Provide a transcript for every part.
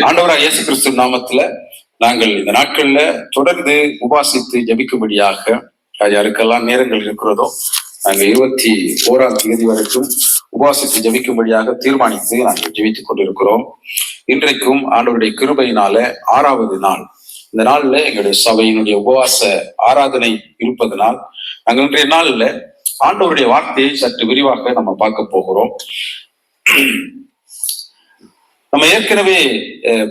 ஆண்டவராக இயேசு கிறிஸ்து நாமத்துல நாங்கள் இந்த நாட்கள்ல தொடர்ந்து உபாசித்து ஜபிக்கும்படியாக யாருக்கெல்லாம் நேரங்கள் இருக்கிறதோ நாங்க 21ஆம் தேதி வரைக்கும் உபாசித்து ஜபிக்கும்படியாக தீர்மானித்து நாங்கள் ஜெபித்துக் கொண்டிருக்கிறோம். இன்றைக்கும் ஆண்டவருடைய கிருபையினால 6வது நாள். இந்த நாள்ல எங்களுடைய சபையினுடைய உபவாச ஆராதனை இருப்பதனால் நாங்கள் இன்றைய நாள்ல ஆண்டவருடைய வார்த்தையை சற்று விரிவாக நம்ம பார்க்க போகிறோம். நம்ம ஏற்கனவே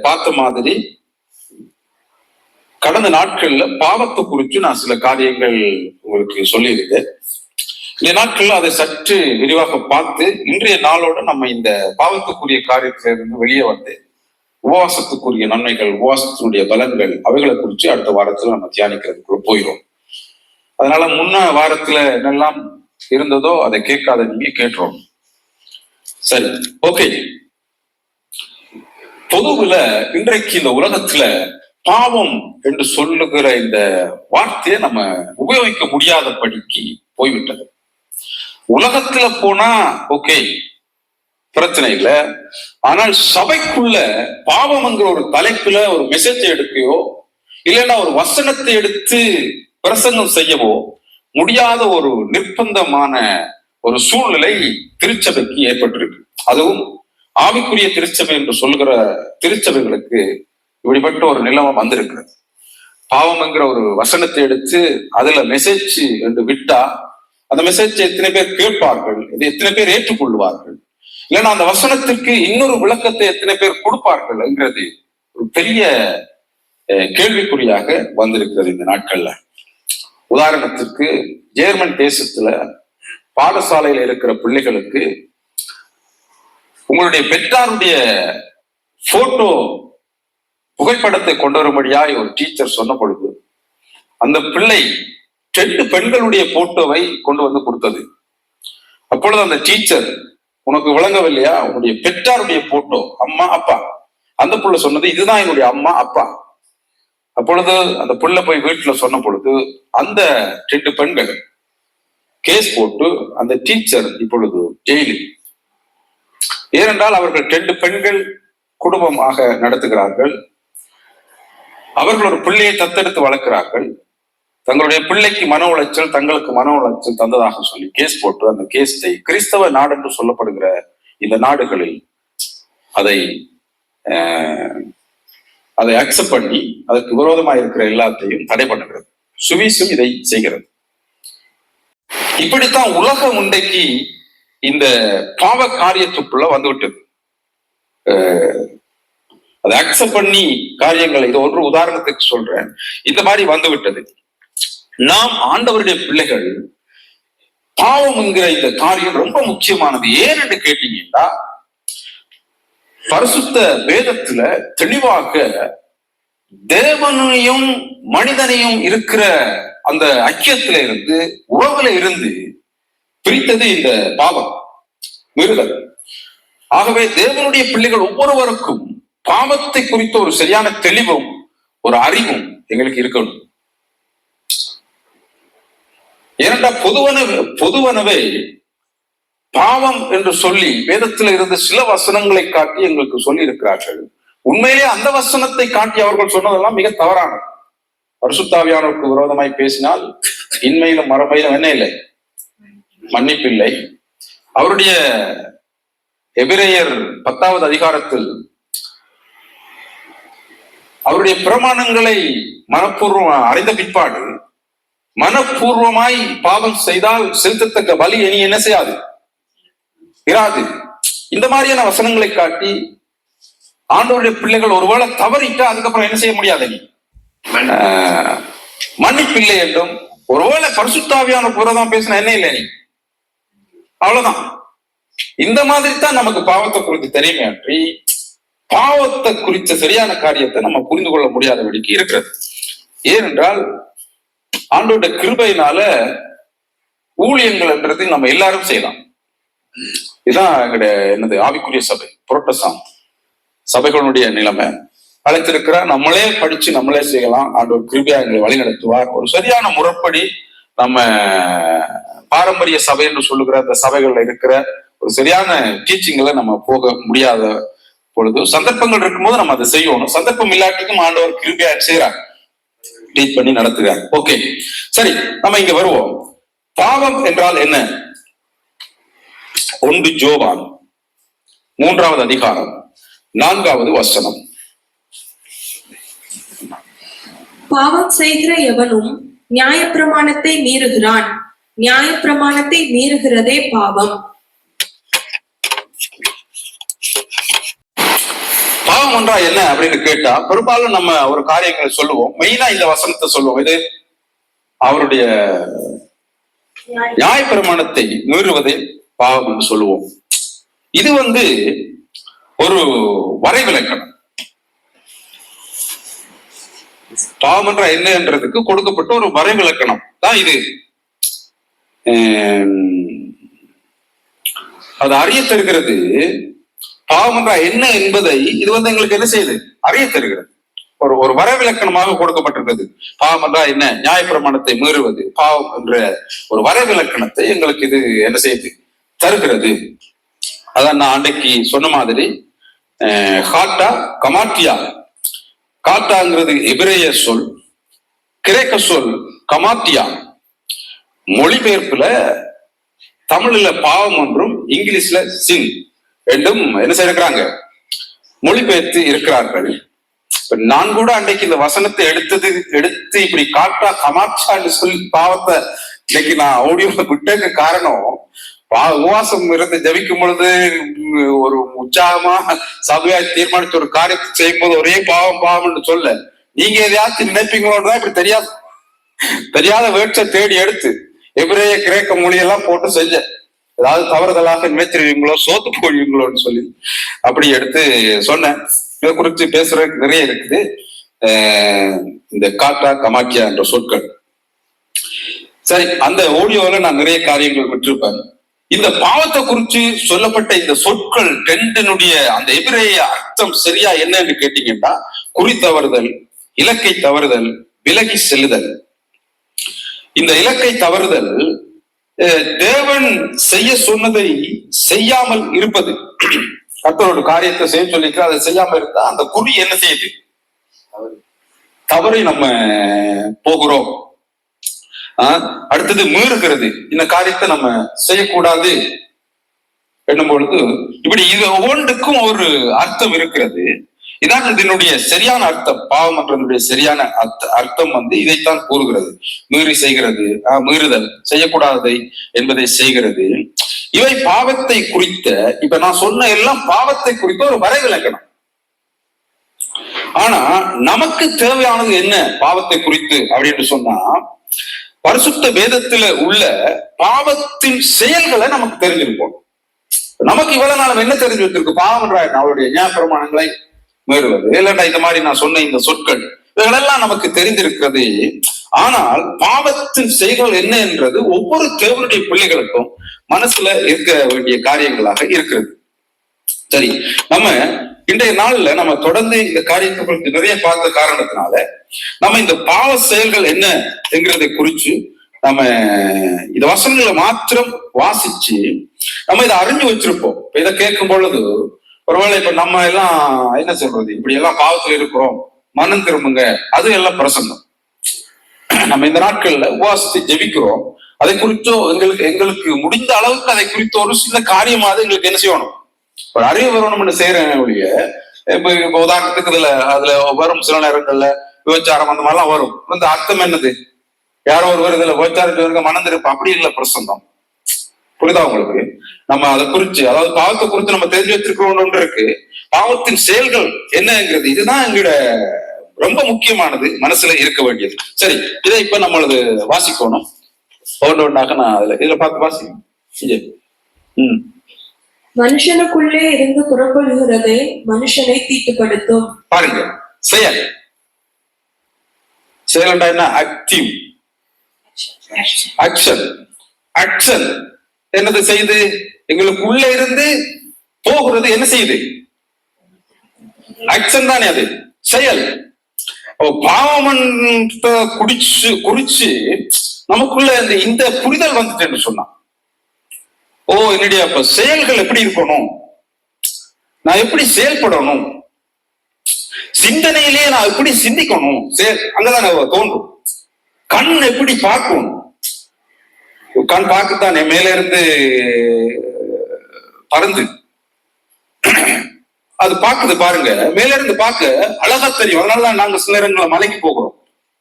பார்த்த மாதிரி கடந்த நாட்கள்ல பாவத்தை குறித்து நான் சில காரியங்கள் உங்களுக்கு சொல்லியிருக்கேன். இந்த நாட்கள்ல அதை சற்று விரிவாக பார்த்து இன்றைய நாளோட நம்ம இந்த பாவத்துக்குரிய காரியத்திலிருந்து வெளியே வந்து உபவாசத்துக்குரிய நன்மைகள், உபவாசத்தினுடைய பலன்கள், அவைகளை குறித்து அடுத்த வாரத்துல நம்ம தியானிக்கிறதுக்குள்ள போயிடும். அதனால முன்ன வாரத்துல என்னெல்லாம் இருந்ததோ அதை கேட்காத நீங்க கேட்டுறோம். சரி, ஓகே. பொதுவுல இன்றைக்கு இந்த உலகத்துல பாவம் என்று சொல்லுகிற இந்த வார்த்தையை நம்ம உபயோகிக்க முடியாதபடிக்கு போய்விட்டது. உலகத்துல போனா ஓகே, பிரச்சனை இல்லை. ஆனால் சபைக்குள்ள பாவம்ங்கிற ஒரு தலைப்புல ஒரு மெசேஜை எடுக்கையோ இல்லைன்னா ஒரு வசனத்தை எடுத்து பிரசங்கம் செய்யவோ முடியாத ஒரு நிர்பந்தமான ஒரு சூழ்நிலை திருச்சபைக்கு ஏற்பட்டிருக்கு. அதுவும் ஆவிக்குரிய திருச்சபை என்று சொல்கிற திருச்சபைகளுக்கு இப்படிப்பட்ட ஒரு நிலைமை வந்திருக்கிறது. பாவம் என்கிற ஒரு வசனத்தை எடுத்து அதுல மெசேஜ் என்று விட்டா அந்த மெசேஜ் எத்தனை பேர் கேட்பார்கள், இதை எத்தனை பேர் ஏற்றுக்கொள்வார்கள், இல்லைன்னா அந்த வசனத்திற்கு இன்னொரு விளக்கத்தை எத்தனை பேர் கொடுப்பார்கள் என்கிறது ஒரு பெரிய கேள்விக்குறியாக வந்திருக்கிறது இந்த நாட்கள்ல. உதாரணத்திற்கு ஜெர்மன் தேசத்துல பாடசாலையில இருக்கிற பிள்ளைகளுக்கு உங்களுடைய பெற்றாருடைய போட்டோ புகைப்படத்தை கொண்டு வரும்படியாய் ஒரு டீச்சர் சொன்ன பொழுது அந்த பிள்ளை 2 பெண்களுடைய போட்டோவை கொண்டு வந்து கொடுத்தது. அப்பொழுது அந்த டீச்சர், உனக்கு விளங்கவில்லையா, உன்னுடைய பெற்றாருடைய போட்டோ, அம்மா அப்பா. அந்த புள்ள சொன்னது, இதுதான் என்னுடைய அம்மா அப்பா. அப்பொழுது அந்த புள்ள போய் வீட்டுல சொன்ன பொழுது அந்த 2 பெண்கள் கேஸ் போட்டு அந்த டீச்சர் இப்பொழுது ஜெயிலில். ஏனென்றால் அவர்கள் 2 பெண்கள் குடும்பமாக நடத்துகிறார்கள். அவர்கள் ஒரு பிள்ளையை தத்தெடுத்து வளர்க்கிறார்கள். தங்களுடைய பிள்ளைக்கு மன உளைச்சல், தங்களுக்கு மன உளைச்சல் தந்ததாக சொல்லி கேஸ் போட்டு அந்த கேஸை கிறிஸ்தவ நாடு என்று சொல்லப்படுகிற இந்த நாடுகளில் அதை அக்செப்ட் பண்ணி அதற்கு விரோதமாக இருக்கிற எல்லாத்தையும் தடை பண்ணுகிறது. சுவிசும் இதை செய்கிறது. இப்படித்தான் உலகம் இன்றைக்கு இந்த பாவ காரியத்துக்குள்ள வந்துவிட்டது. அதை அக்செப்ட் பண்ணி காரியங்களை, இது ஒரு உதாரணத்துக்கு சொல்றேன், இந்த மாதிரி வந்து விட்டது. நாம் ஆண்டவருடைய பிள்ளைகள் பாவம் என்கிற இந்த காரியம் ரொம்ப முக்கியமானது. ஏன் என்று கேட்டீங்கன்னா, பரிசுத்த வேதத்துல தெளிவாக தேவனையும் மனிதனையும் இருக்கிற அந்த ஐக்கியத்துல இருந்து, உறவுல இருந்து பிரித்தது இந்த பாவம், மிருகம். ஆகவே தேவனுடைய பிள்ளைகள் ஒவ்வொருவருக்கும் பாவத்தை குறித்த ஒரு சரியான தெளிவும் ஒரு அறிவும் எங்களுக்கு இருக்கணும். ஏனென்றால் பொதுவனவே பாவம் என்று சொல்லி வேதத்துல இருந்து சில வசனங்களை காட்டி எங்களுக்கு சொல்லி இருக்கிறார்கள். உண்மையிலே அந்த வசனத்தை காட்டி அவர்கள் சொன்னதெல்லாம் மிக தவறானது. பரிசுத்தாவியானவருக்கு விரோதமாய் பேசினால் இன்மையிலும் மறுமையிலும் என்ன இல்லை, மன்னிப்பில்லை. அவருடைய எபிரேயர் 10வது அதிகாரத்தில் அவருடைய பிரமாணங்களை மனப்பூர்வம் அறிந்த பிற்பாடு மனப்பூர்வமாய் பாவம் செய்தால் செலுத்தத்தக்க பலி இனி என்ன செய்யாது, இராது. இந்த மாதிரியான வசனங்களை காட்டி ஆண்டவருடைய பிள்ளைகள் ஒருவேளை தவறிட்டா அதுக்கப்புறம் என்ன செய்ய முடியாது, நீ மன்னிப்பில்லை என்றும், ஒருவேளை பரிசுத்தாவியான விரோதம் பேசினா என்ன இல்லை, நீ அவ்வளவுதான். இந்த மாதிரி தான் நமக்கு பாவத்தை குறித்து தெரியுமே அன்றி பாவத்தை குறித்த சரியான காரியத்தை நம்ம புரிந்து கொள்ள முடியாதபடிக்கு இருக்கிறது. ஏனென்றால் ஆண்டோட கிருபையினால ஊழியங்கள் என்றது நம்ம எல்லாரும் செய்யலாம். இதுதான் எங்களுடைய ஆவிக்குரிய சபை, புரோட்டஸ்டாண்ட் சபைகளுடைய நிலைமை. அழைத்திருக்கிற நம்மளே படிச்சு நம்மளே செய்யலாம். ஆண்டவர் கிருபையா எங்களை வழி நடத்துவார். ஒரு சரியான முறைப்படி நம்ம பாரம்பரிய சபை என்று சொல்லுகிற அந்த சபைகள்ல இருக்கிற ஒரு சரியான டீச்சிங்ல நம்ம போக முடியாத பொழுது சந்தர்ப்பங்கள் இருக்கும்போது நம்ம அதை செய்யணும். சந்தர்ப்பம் இல்லாட்டிக்கும் ஆண்டவர் கிருபையா செய்யறாங்க, டீச் பண்ணி நடத்துகிறார். ஓகே, சரி, நம்ம இங்க வருவோம். பாவம் என்றால் என்ன? 1 யோவான் 3வது அதிகாரம் 4வது வசனம். பாவம் செய்கிற எவனும் நியாயப்பிரமாணத்தை மீறுகிறான், நியாயப்பிரமாணத்தை மீறுகிறதே பாவம். பாவம் என்றா என்ன அப்படின்னு கேட்டா பெரும்பாலும் நம்ம ஒரு காரியங்களை சொல்லுவோம். மெயினா இந்த வசனத்தை சொல்லுவோம். இது அவருடைய நியாயப்பிரமாணத்தை மீறுவதே பாவம் என்று சொல்லுவோம். இது ஒரு வரைவிலக்கணம். பாவம் என்றா என்னன்றதுக்கு கொடுக்கப்பட்ட ஒரு வரைவிலக்கணம் தான் இது. அது அறிய தருகிறது. பாவம் என்றா என்ன என்பதை இது எங்களுக்கு என்ன செய்யுது? அறிய தருகிறது. ஒரு வரைவிலக்கணமாக கொடுக்கப்பட்டிருக்கிறது. பாவம் என்றா என்ன? நியாயப்பிரமாணத்தை மீறுவது பாவம் என்ற ஒரு வரைவிலக்கணத்தை எங்களுக்கு இது என்ன செய்யுது? தருகிறது. அதான் நான் அன்றைக்கு சொன்ன மாதிரி ஹாட்டா கமாட்டியா. காட்டாங்கிறது எபிரேய சொல், கிரேக்க சொல் கமாட்டியா. மொழிபெயர்ப்புல தமிழ்ல பாவம் ஒன்றும் இங்கிலீஷ்ல சின் ரெண்டும் என்ன செய்யறாங்க? மொழிபெயர்த்து இருக்கிறார்கள். நான் கூட அன்றைக்கு இந்த வசனத்தை எடுத்து இப்படி காட்டா கமாட்சான்னு சொல்லி பாவத்தை இன்னைக்கு நான் ஆடியோல விட்டதுக்கு காரணம், உபவாசம் இருந்து ஜபிக்கும் பொழுது ஒரு உற்சாகமா சபையா தீர்மானிச்ச ஒரு காரியத்தை செய்யும் போது ஒரே பாவம் பாவம்னு சொல்ல நீங்க எதையாச்சும் நினைப்பீங்களோன்னு தான் இப்படி தெரியாத வேட்சை தேடி எடுத்து எபிரேய கிரேக்க மொழியெல்லாம் போட்டு செஞ்ச. ஏதாவது தவறுதலாக நினைச்சிருவீங்களோ, சோத்து போடுவீங்களோன்னு சொல்லி அப்படி எடுத்து சொன்னேன். இதை குறித்து பேசுறதுக்கு நிறைய இருக்குது. இந்த காட்டா கமாக்கியா என்ற சொற்கள். சரி, அந்த ஆடியோல நான் நிறைய காரியங்கள் விட்டிருப்பேன். இந்த பாவத்தை குறித்து சொல்லப்பட்ட இந்த சொற்கள் ரெண்டினுடைய அந்த எபிரேய அர்த்தம் சரியா என்னன்னு கேட்டீங்கன்னா, குறி தவறுதல், இலக்கை தவறுதல், விலகி செல்லுதல். இந்த இலக்கை தவறுதல் தேவன் செய்ய சொன்னதை செய்யாமல் இருப்பது. கர்த்தரோட காரியத்தை செய்ய சொல்லிக்க அதை செய்யாம இருந்தா அந்த குறி என்ன செய்யுது? தவறை நம்ம போகிறோம். அடுத்தது மீறுகிறது. இந்த காரியத்தை நம்ம செய்யக்கூடாது என்னும் பொழுது இப்படி இது ஒவ்வொன்றுக்கும் ஒரு அர்த்தம் இருக்கிறது. இதான் இதனுடைய சரியான அர்த்தம். பாவம் என்றதனுடைய சரியான அர்த்தம் இதைத்தான் கூறுகிறது. மீறி செய்கிறது, மீறுதல், செய்யக்கூடாததை என்பதை செய்கிறது. இவை பாவத்தை குறித்த, இப்ப நான் சொன்ன எல்லாம் பாவத்தை குறித்த ஒரு வரைவிலக்கணம். ஆனா நமக்கு தேவையானது என்ன பாவத்தை குறித்து அப்படின்னு சொன்னா, பரிசுத்த வேதத்துல உள்ள பாவத்தின் செயல்களை நமக்கு தெரிஞ்சிருப்போம். நமக்கு இவ்வளவு நாள் என்ன தெரிஞ்சு வச்சிருக்கு? பாவம் என்ற அவருடைய நியாயப்பிரமாணங்களை மீறுவது, இல்லைன்னா இந்த மாதிரி நான் சொன்ன இந்த சொற்கள், இவைகளெல்லாம் நமக்கு தெரிந்திருக்கிறது. ஆனால் பாவத்தின் செயல்கள் என்ன என்றது ஒவ்வொரு தேவனுடைய பிள்ளைகளுக்கும் மனசுல இருக்க வேண்டிய காரியங்களாக இருக்கிறது. சரி, நம்ம இன்றைய நாள்ல நம்ம தொடர்ந்து இந்த காரியத்தை குறித்து நிறைய பார்த்த காரணத்தினால நம்ம இந்த பாவ செயல்கள் என்ன என்கிறதை குறிச்சு நம்ம இந்த வசனங்களை மாத்திரம் வாசிச்சு நம்ம இதை அறிஞ்சு வச்சிருப்போம். இதை கேட்கும் பொழுது ஒருவேளை இப்ப நம்ம எல்லாம் என்ன சொல்றது, இப்படி எல்லாம் பாவத்துல இருக்கிறோம், மனம் திரும்புங்க, அது எல்லாம் பிரசங்கம். நம்ம இந்த நாட்கள்ல உபவாசத்தை ஜெபிக்கிறோம். அதை குறித்தோ எங்களுக்கு முடிந்த அளவுக்கு அதை குறித்த ஒரு சில காரியமாவது எங்களுக்கு என்ன செய்யணும், ஒரு அறிவு வரணும்னு செய்யறேன் ஒழிய, இப்ப உதாரணத்துக்கு அதுல வரும் சில நேரங்கள்ல விபச்சாரம் அந்த மாதிரிலாம் வரும். இந்த அர்த்தம் என்னது? யாரோ ஒருவர் இதுல விபச்சாரம் மனம் திருப்ப அப்படி இல்லை பிரசங்கம். புரியுதா உங்களுக்கு? நம்ம அதை குறிச்சு, அதாவது பாவத்தை குறித்து நம்ம தெரிஞ்சு வச்சிருக்கிறோம் ஒன்று இருக்கு. பாவத்தின் செயல்கள் என்னங்கிறது இதுதான் எங்களோட ரொம்ப முக்கியமானது, மனசுல இருக்க வேண்டியது. சரி, இதை இப்ப நம்மளது வாசிக்கணும். ஒன்றொன்னாக நான் இதுல பார்த்து வாசிக்கணும். மனுஷனுக்குள்ளே இருந்து புறப்படுகிறதே மனுஷனை தீட்டுப்படுத்தும். பாருங்க, செயல் செயல்டா என்ன? Active action. ஆக்ஷன் என்னது செய்யுது? எங்களுக்கு உள்ள இருந்து போகிறது என்ன செய்யுது? ஆக்ஷன் தானே அது, செயல். பாவம் குறிச்சு நமக்குள்ள இந்த புரிதல் வந்துட்டு சொன்னா, என்னுடைய அப்ப செயல்கள் எப்படி இருக்கணும்? நான் எப்படி செயல்படணும், சிந்தனையிலேயே நான் எப்படி சிந்திக்கணும், அங்கதான் தோன்றும். கண் எப்படி பார்க்கணும், கண் பார்க்கத்தானே மேல இருந்து பறந்து அது பாக்குது பாருங்க, மேல இருந்து பார்க்க அழகா தெரியும். அதனாலதான் நாங்க சில நேரங்களை மலைக்கு போகிறோம்.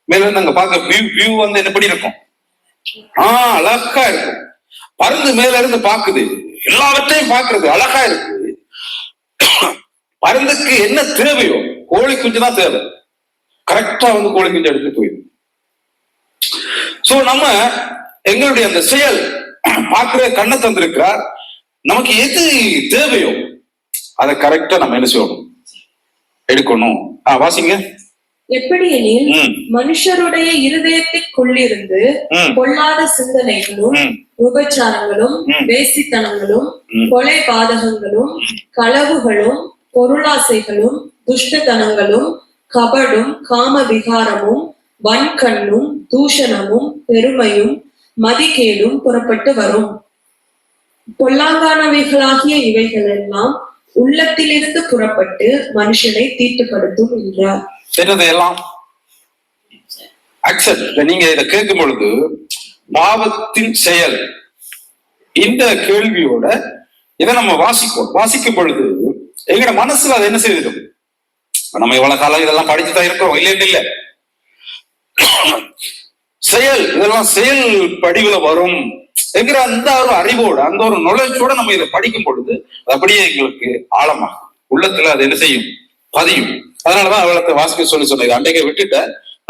மேல இருந்து அங்க பார்க்க வியூ வந்து எப்படி இருக்கும், அழகா இருக்கும். பறந்து மேல இருந்து பாக்குது, எல்லாவற்றையும் பாக்குறது அழகா இருக்கு. பருந்துக்கு என்ன தேவையோ, கோழி குஞ்சு தான் தேவை, கரெக்டா வந்து கோழி குஞ்சு எடுத்து போயிடும். சோ நம்ம எங்களுடைய அந்த செயல் பார்க்கிற கண்ணை தந்திருக்கிறார். நமக்கு எது தேவையோ அதை கரெக்டா நம்ம என்ன செய்யணும், எடுக்கணும். வாசிங்க. எப்படி எனில் மனுஷருடைய இருதயத்திற்குள்ளிருந்து பொல்லாத சிந்தனைகளும் விபச்சாரங்களும் வேசித்தனங்களும் கொலை பாதகங்களும் களவுகளும் பொருளாசைகளும் துஷ்டத்தனங்களும் கபடும் காம விகாரமும் வன்கண்ணும் தூஷணமும் பெருமையும் மதிகேடும் புறப்பட்டு வரும். பொல்லாங்கானவைகளாகிய இவைகள் எல்லாம் உள்ளத்திலிருந்து புறப்பட்டு மனுஷனை தீட்டுப்படுத்தும் என்றார். எல்லாம் அக்செப்ட். நீங்க இதை கேட்கும் பொழுது பாவத்தின் செயல் இந்த கேள்வியோட இதை நம்ம வாசிக்கும் பொழுது எங்கட மனசுல அதை என்ன செய்திடும், நம்ம இவ்வளவு காலம் இதெல்லாம் படிச்சுதான் இருக்கிறோம், இல்ல செயல் இதெல்லாம் செயல் படிவுல வரும் என்கிற அந்த ஒரு அறிவோட அந்த ஒரு நுழைச்சோட நம்ம இதை படிக்கும் பொழுது அப்படியே எங்களுக்கு ஆழமா உள்ளத்துல அது என்ன செய்யும், பதியும். அதனாலதான் அவளத்தை வாசிக்க சொன்னது. அன்றைக்கு விட்டுட்ட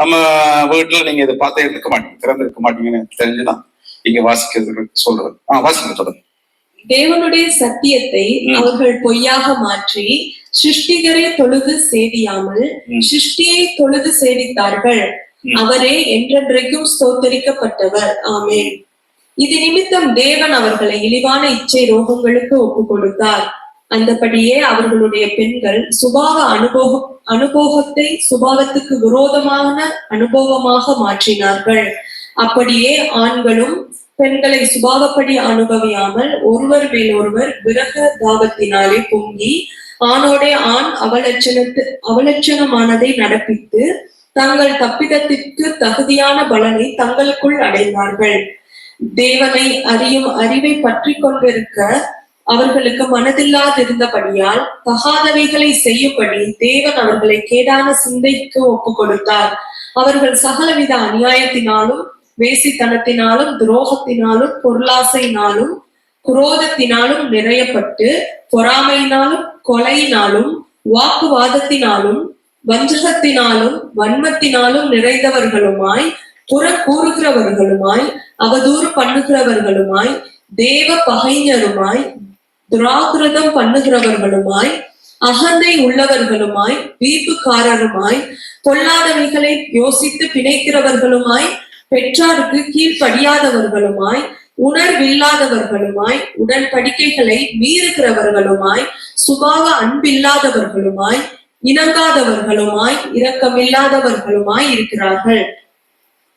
நம்ம வீட்டுல நீங்க இதை பார்த்தே இருக்க மாட்டீங்க, திறந்து இருக்க மாட்டீங்கன்னு தெரிஞ்சுதான் இங்க வாசிக்கிறதுக்கு சொல்றது. வாசிக்க தொடர்ந்து. தேவனுடைய சத்தியத்தை அவர்கள் பொய்யாக மாற்றி சிருஷ்டிகரை தொழுது சேவியாமல் சிருஷ்டியை தொழுது சேவித்தார்கள். அவரே என்றென்றைக்கும் ஸ்தோத்தரிக்கப்பட்டவர். ஆமென். இது நிமித்தம் தேவன் அவர்களை இழிவான இச்சை ரோகங்களுக்கு ஒப்பு கொடுத்தார். அந்தபடியே அவர்களுடைய பெண்கள் சுபாவ அனுபவத்தை சுபாவத்துக்கு விரோதமான அனுபவமாக மாற்றினார்கள். அப்படியே ஆண்களும் பெண்களை சுபாவப்படி அனுபவியாமல் ஒருவர் மேல் ஒருவர் விரக தாபத்தினாலே பொங்கி ஆணோடே ஆண் அவலட்சணமானதை நடப்பித்து தங்கள் தப்பிதத்திற்கு தகுதியான பலனை தங்களுக்குள் அடைந்தார்கள். தேவனை அறியும் அறிவை பற்றி கொண்டிருக்க அவர்களுக்கு மனதில்லாதிருந்தபடியால் தகாதவைகளை செய்யும்படி தேவன் அவர்களை கேடான சிந்தைக்கு ஒப்பு கொடுத்தார். அவர்கள் சகலவித அநியாயத்தினாலும் வேசித்தனத்தினாலும் துரோகத்தினாலும் பொருளாசையினாலும் குரோதத்தினாலும் நிறையப்பட்டு பொறாமையினாலும் கொலையினாலும் வாக்குவாதத்தினாலும் வஞ்சகத்தினாலும் வன்மத்தினாலும் நிறைந்தவர்களுமாய் புற கூறுகிறவர்களுமாய் அவதூறு பண்ணுகிறவர்களுமாய் தேவ பகைஞருமாய் துராகிருதம் பண்ணுகிறவர்களுமாய் அகந்தை உள்ளவர்களுமாய் வீப்புக்காரருமாய் பொல்லாதவைகளை யோசித்து பிணைக்கிறவர்களுமாய் பெற்றாருக்கு கீழ்ப்படியாதவர்களுமாய் உணர்வில்லாதவர்களுமாய் உடன்படிக்கைகளை மீறுகிறவர்களுமாய் சுபாவ அன்பில்லாதவர்களுமாய் இணங்காதவர்களுமாய் இரக்கமில்லாதவர்களுமாய் இருக்கிறார்கள்.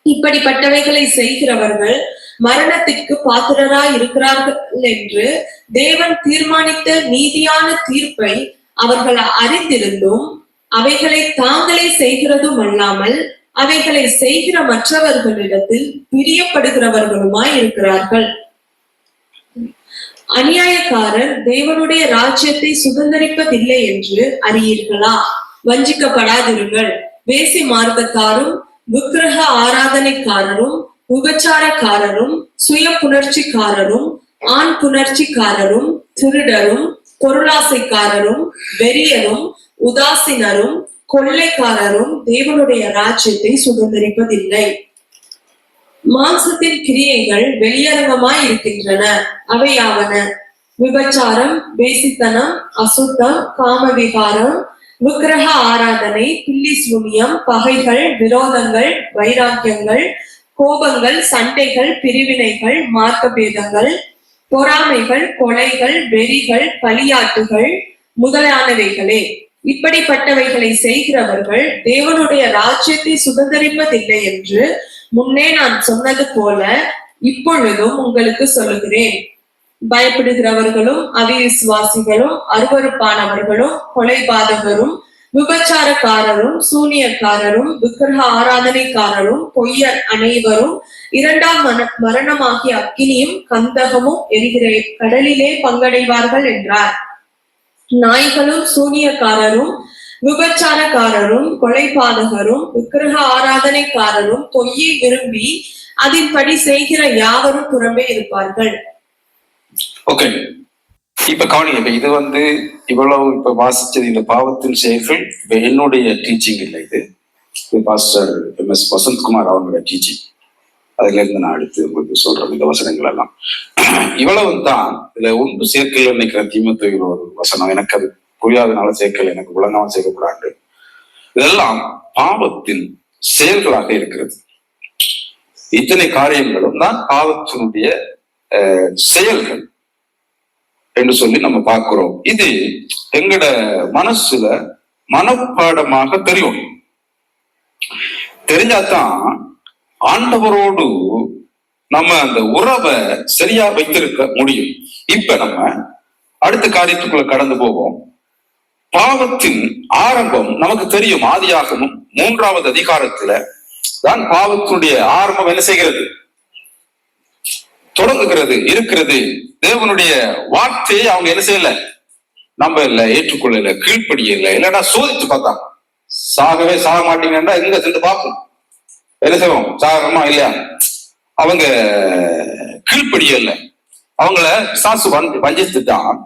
இப்படிப்பட்டவைகளை செய்கிறவர்கள் மரணத்திற்கு பாத்திரராய் இருக்கிறார்கள் என்று தேவன் தீர்மானித்த நீதியான தீர்ப்பை அவர்கள் அறிந்திருந்தும் அவைகளை தாங்களே செய்கிறதும் அல்லாமல் அவைகளை செய்கிற மற்றவர்களிடத்தில் பிரியப்படுகிறவர்களுமாய் இருக்கிறார்கள். அநியாயக்காரர் தேவனுடைய ராஜ்யத்தை சுதந்திரிப்பதில்லை என்று அறியீர்களா? வஞ்சிக்கப்படாதிருங்கள். வேசி மார்க்கத்தாரும் விக்கிரக ஆராதனைக்காரரும் விபச்சாரக்காரரும் சுய புணர்ச்சிக்காரரும் ஆண் புணர்ச்சிக்காரரும் திருடரும் பொருளாசைக்காரரும் வெறியரும் உதாசீனரும் கொள்ளைக்காரரும் தேவனுடைய ராஜ்யத்தை சுதந்திரிப்பதில்லை. மாம்சத்தின் கிரியைகள் வெளியரங்கமாய் இருக்கின்றன. அவையாவன: விபச்சாரம், வேசித்தனம், அசுத்தம், காமவிகாரம், விக்கிரக ஆராதனை, பில்லி சூனியம், பகைகள், விரோதங்கள், வைராக்கியங்கள், கோபங்கள், சண்டைகள், பிரிவினைகள், மார்க்க பேதங்கள், பொறாமைகள், கொலைகள், வெறிகள், களியாட்டுகள் முதலானவைகளே. இப்படிப்பட்டவைகளை செய்கிறவர்கள் தேவனுடைய ராஜ்யத்தை சுதந்திரிப்பதில்லை என்று முன்னே நான் சொன்னது போல இப்பொழுதும் உங்களுக்கு சொல்லுகிறேன். பயப்படுகிறவர்களும் அவிவிசுவாசிகளும் அருவருப்பானவர்களும் கொலைபாதகரும் விபச்சாரக்காரரும் சூனியக்காரரும் விக்கிரக ஆராதனைக்காரரும் பொய்யர் அனைவரும் இரண்டாம் மரணமாகிய அக்கினியும் கந்தகமும் எரிகிற கடலிலே பங்கடைவார்கள் என்றார். நாய்களும் சூனியக்காரரும் விபச்சாரக்காரரும் கொலைபாதகரும் விக்கிரக ஆராதனைக்காரரும் பொய்யை விரும்பி அதன்படி செய்கிற யாவரும் புறம்பே இருப்பார்கள். ஓகே, இப்ப கவனிங்க. இது இவ்வளவு இப்ப வாசிச்சது இந்த பாவத்தின் செயல்கள் இப்ப என்னுடைய டீச்சிங் இல்லை, இது பாஸ்டர் MS வசந்த்குமார் அவங்களுடைய டீச்சிங். அதுல இருந்து நான் அடுத்து உங்களுக்கு சொல்றேன் இந்த வசனங்கள் எல்லாம். இவ்வளவு தான் இதுல ஒன்று சேர்க்கல நினைக்கிற தீமத்துவ ஒரு வசனம். எனக்கு அது புரியாதனால சேர்க்கல, எனக்கு விளங்காம சேர்க்கக்கூடாது. இதெல்லாம் பாவத்தின் செயல்களாக இருக்கிறது. இத்தனை காரியங்களும் தான் பாவத்தினுடைய செயல்கள் என்று சொல்லி நம்ம பார்க்கிறோம். இது எங்கட மனசுல மனப்பாடமாக தெரியும். தெரிஞ்சாதான் ஆண்டவரோடு நம்ம அந்த உறவை சரியா வைத்திருக்க முடியும். இப்ப நம்ம அடுத்த காரியத்துக்குள்ள கடந்து போவோம். பாவத்தின் ஆரம்பம் நமக்கு தெரியும். ஆதியாகமம் 3வது அதிகாரத்துல தான் பாவத்தினுடைய ஆரம்பம் என்ன செய்கிறது, தொடங்குகிறது, இருக்கிறது. தேவனுடைய வார்த்தையை அவங்க என்ன செய்யல, நம்ம இல்ல ஏற்றுக்கொள்ளல, கீழ்ப்படியல, இல்லைன்னா சோதித்து பார்த்தாங்க. சாகவே சாக மாட்டீங்கன்னா எங்க சென்று பார்ப்போம், என்ன செய்வோம், சாகமா இல்லையா. அவங்க கீழ்ப்படியல, அவங்கள பிசாசு வஞ்சித்துட்டான்.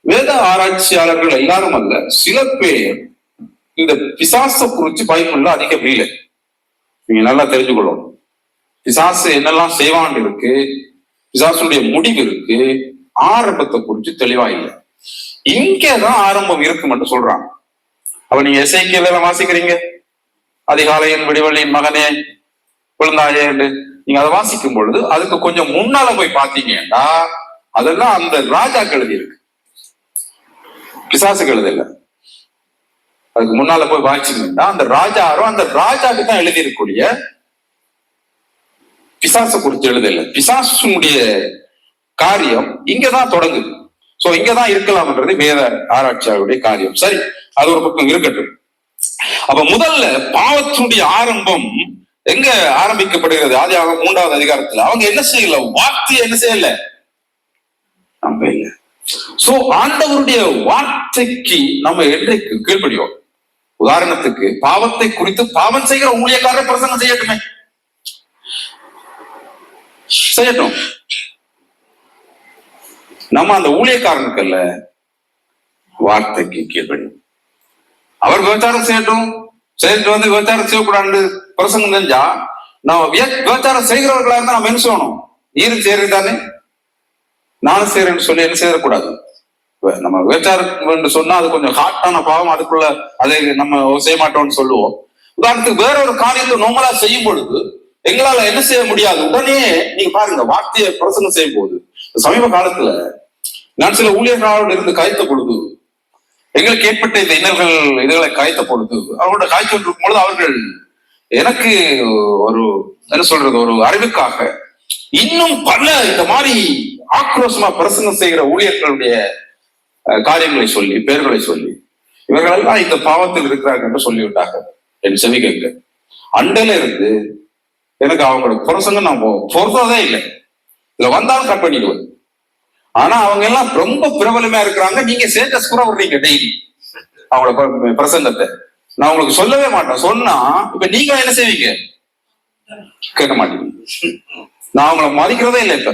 வேத ஆராய்ச்சியாளர்கள் எல்லாரும் அல்ல, சில பேர் இந்த பிசாச குறிச்சு பைபிள்ல அதிகம் இல்லை. நீங்க நல்லா தெரிஞ்சுக்கொள்ளணும். பிசாசு என்னெல்லாம் செய்வான் இருக்கு, பிசாசுடைய முடிவு இருக்கு, ஆரம்பத்தை குறிச்சு தெளிவா இல்லை. இங்கதான் ஆரம்பம் இருக்கு மட்டும் சொல்றாங்க. அப்ப நீங்க எசேக்கியேல வாசிக்கிறீங்க, அதிகாலையின் விடிவெள்ளியின் மகனே விழுந்தாயே என்று நீங்க அதை வாசிக்கும் பொழுது அதுக்கு கொஞ்சம் முன்னால போய் பாத்தீங்கன்னா அதெல்லாம் அந்த ராஜாக்கள் எழுதி இருக்கு, பிசாசுக்கு எழுதல. அதுக்கு முன்னால போய் வாசிச்சீங்கன்னா அந்த ராஜாரும் அந்த ராஜாக்கு தான் எழுதி இருக்கக்கூடிய, பிசாசை குறித்து எழுதல. பிசாசுடைய காரியம் இங்கதான் தொடங்குது. சோ இங்கதான் இருக்கலாம்ன்றது வேத ஆராய்ச்சியாளருடைய காரியம். சரி, அது ஒரு பக்கம் இருக்கட்டும். அப்ப முதல்ல பாவத்தினுடைய ஆரம்பம் எங்க ஆரம்பிக்கப்படுகிறது? ஆதியாகமம் 3வது அதிகாரத்துல அவங்க என்ன செய்யல, வார்த்தையை என்ன செய்யல, நம்ப இல்லை. சோ ஆண்டவருடைய வார்த்தைக்கு நம்ம என்றைக்கு கீழ்ப்படியோம். உதாரணத்துக்கு பாவத்தை குறித்து பாவம் செய்கிற ஊழியக்காரர் பிரசங்கம் செய்யட்டுமே, செய்யட்டும். நம்ம அந்த ஊழியக்காரனுக்கு அல்ல, வார்த்தைக்கு கீழ்ப்படியும். அவர் விபச்சாரம் செய்யட்டும், செய்யிட்டு விபச்சாரம் செய்யக்கூடாது பிரசங்கம் செஞ்சா நம்ம விபச்சாரம் செய்கிறவர்களா இருந்தா நம்ம என்ன செய்யணும், நீரும் செய்யறதானே நானும் செய்யறேன்னு சொல்லி என்ன செய்யக்கூடாது. நம்ம விபச்சாரம் சொன்னா அது கொஞ்சம் ஹாட்டான பாவம், அதுக்குள்ள அதை நம்ம செய்ய மாட்டோம்னு சொல்லுவோம். உதாரணத்துக்கு வேற ஒரு காரியத்தை நம்மளா செய்யும் பொழுது எங்களால என்ன செய்ய முடியாது. உடனே நீங்க பாருங்க, வார்த்தையை பிரசங்கம் செய்யும் போது சமீப காலத்துல நான் சில ஊழியர்களோடு இருந்து காய்த்த பொழுது எங்களுக்கு ஏற்பட்ட இந்த இன்னல்கள் இதுகளை காய்த்த பொழுது அவர்களோட காய்ச்சல் இருக்கும் பொழுது அவர்கள் எனக்கு ஒரு என்ன சொல்றது, ஒரு அறிவுக்காக இன்னும் பல இந்த மாதிரி ஆக்ரோஷமா பிரசங்கம் செய்கிற ஊழியர்களுடைய காரியங்களை சொல்லி, பெயர்களை சொல்லி, இவர்களெல்லாம் இந்த பாவத்தில் இருக்கிறார்கள் என்று சொல்லிவிட்டாங்க. என் செவி கேட்க அண்டையில இருந்து எனக்கு அவங்களோட பிரசங்கம் நான் பொறுத்ததே இல்லை. இதுல வந்தாலும் கட் பண்ணிடுவேன். ஆனா அவங்க எல்லாம் ரொம்ப பிரபலமா இருக்கிறாங்க. நீங்க ஸ்டேட்டஸ் கூட விடுறீங்க டெய்லி அவங்களோட பிரசங்கத்தை. நான் உங்களுக்கு சொல்லவே மாட்டேன். சொன்னா இப்ப நீங்க என்ன செய்வீங்க, கேட்க மாட்டீங்க. நான் அவங்கள மதிக்கிறதே இல்லை. இப்ப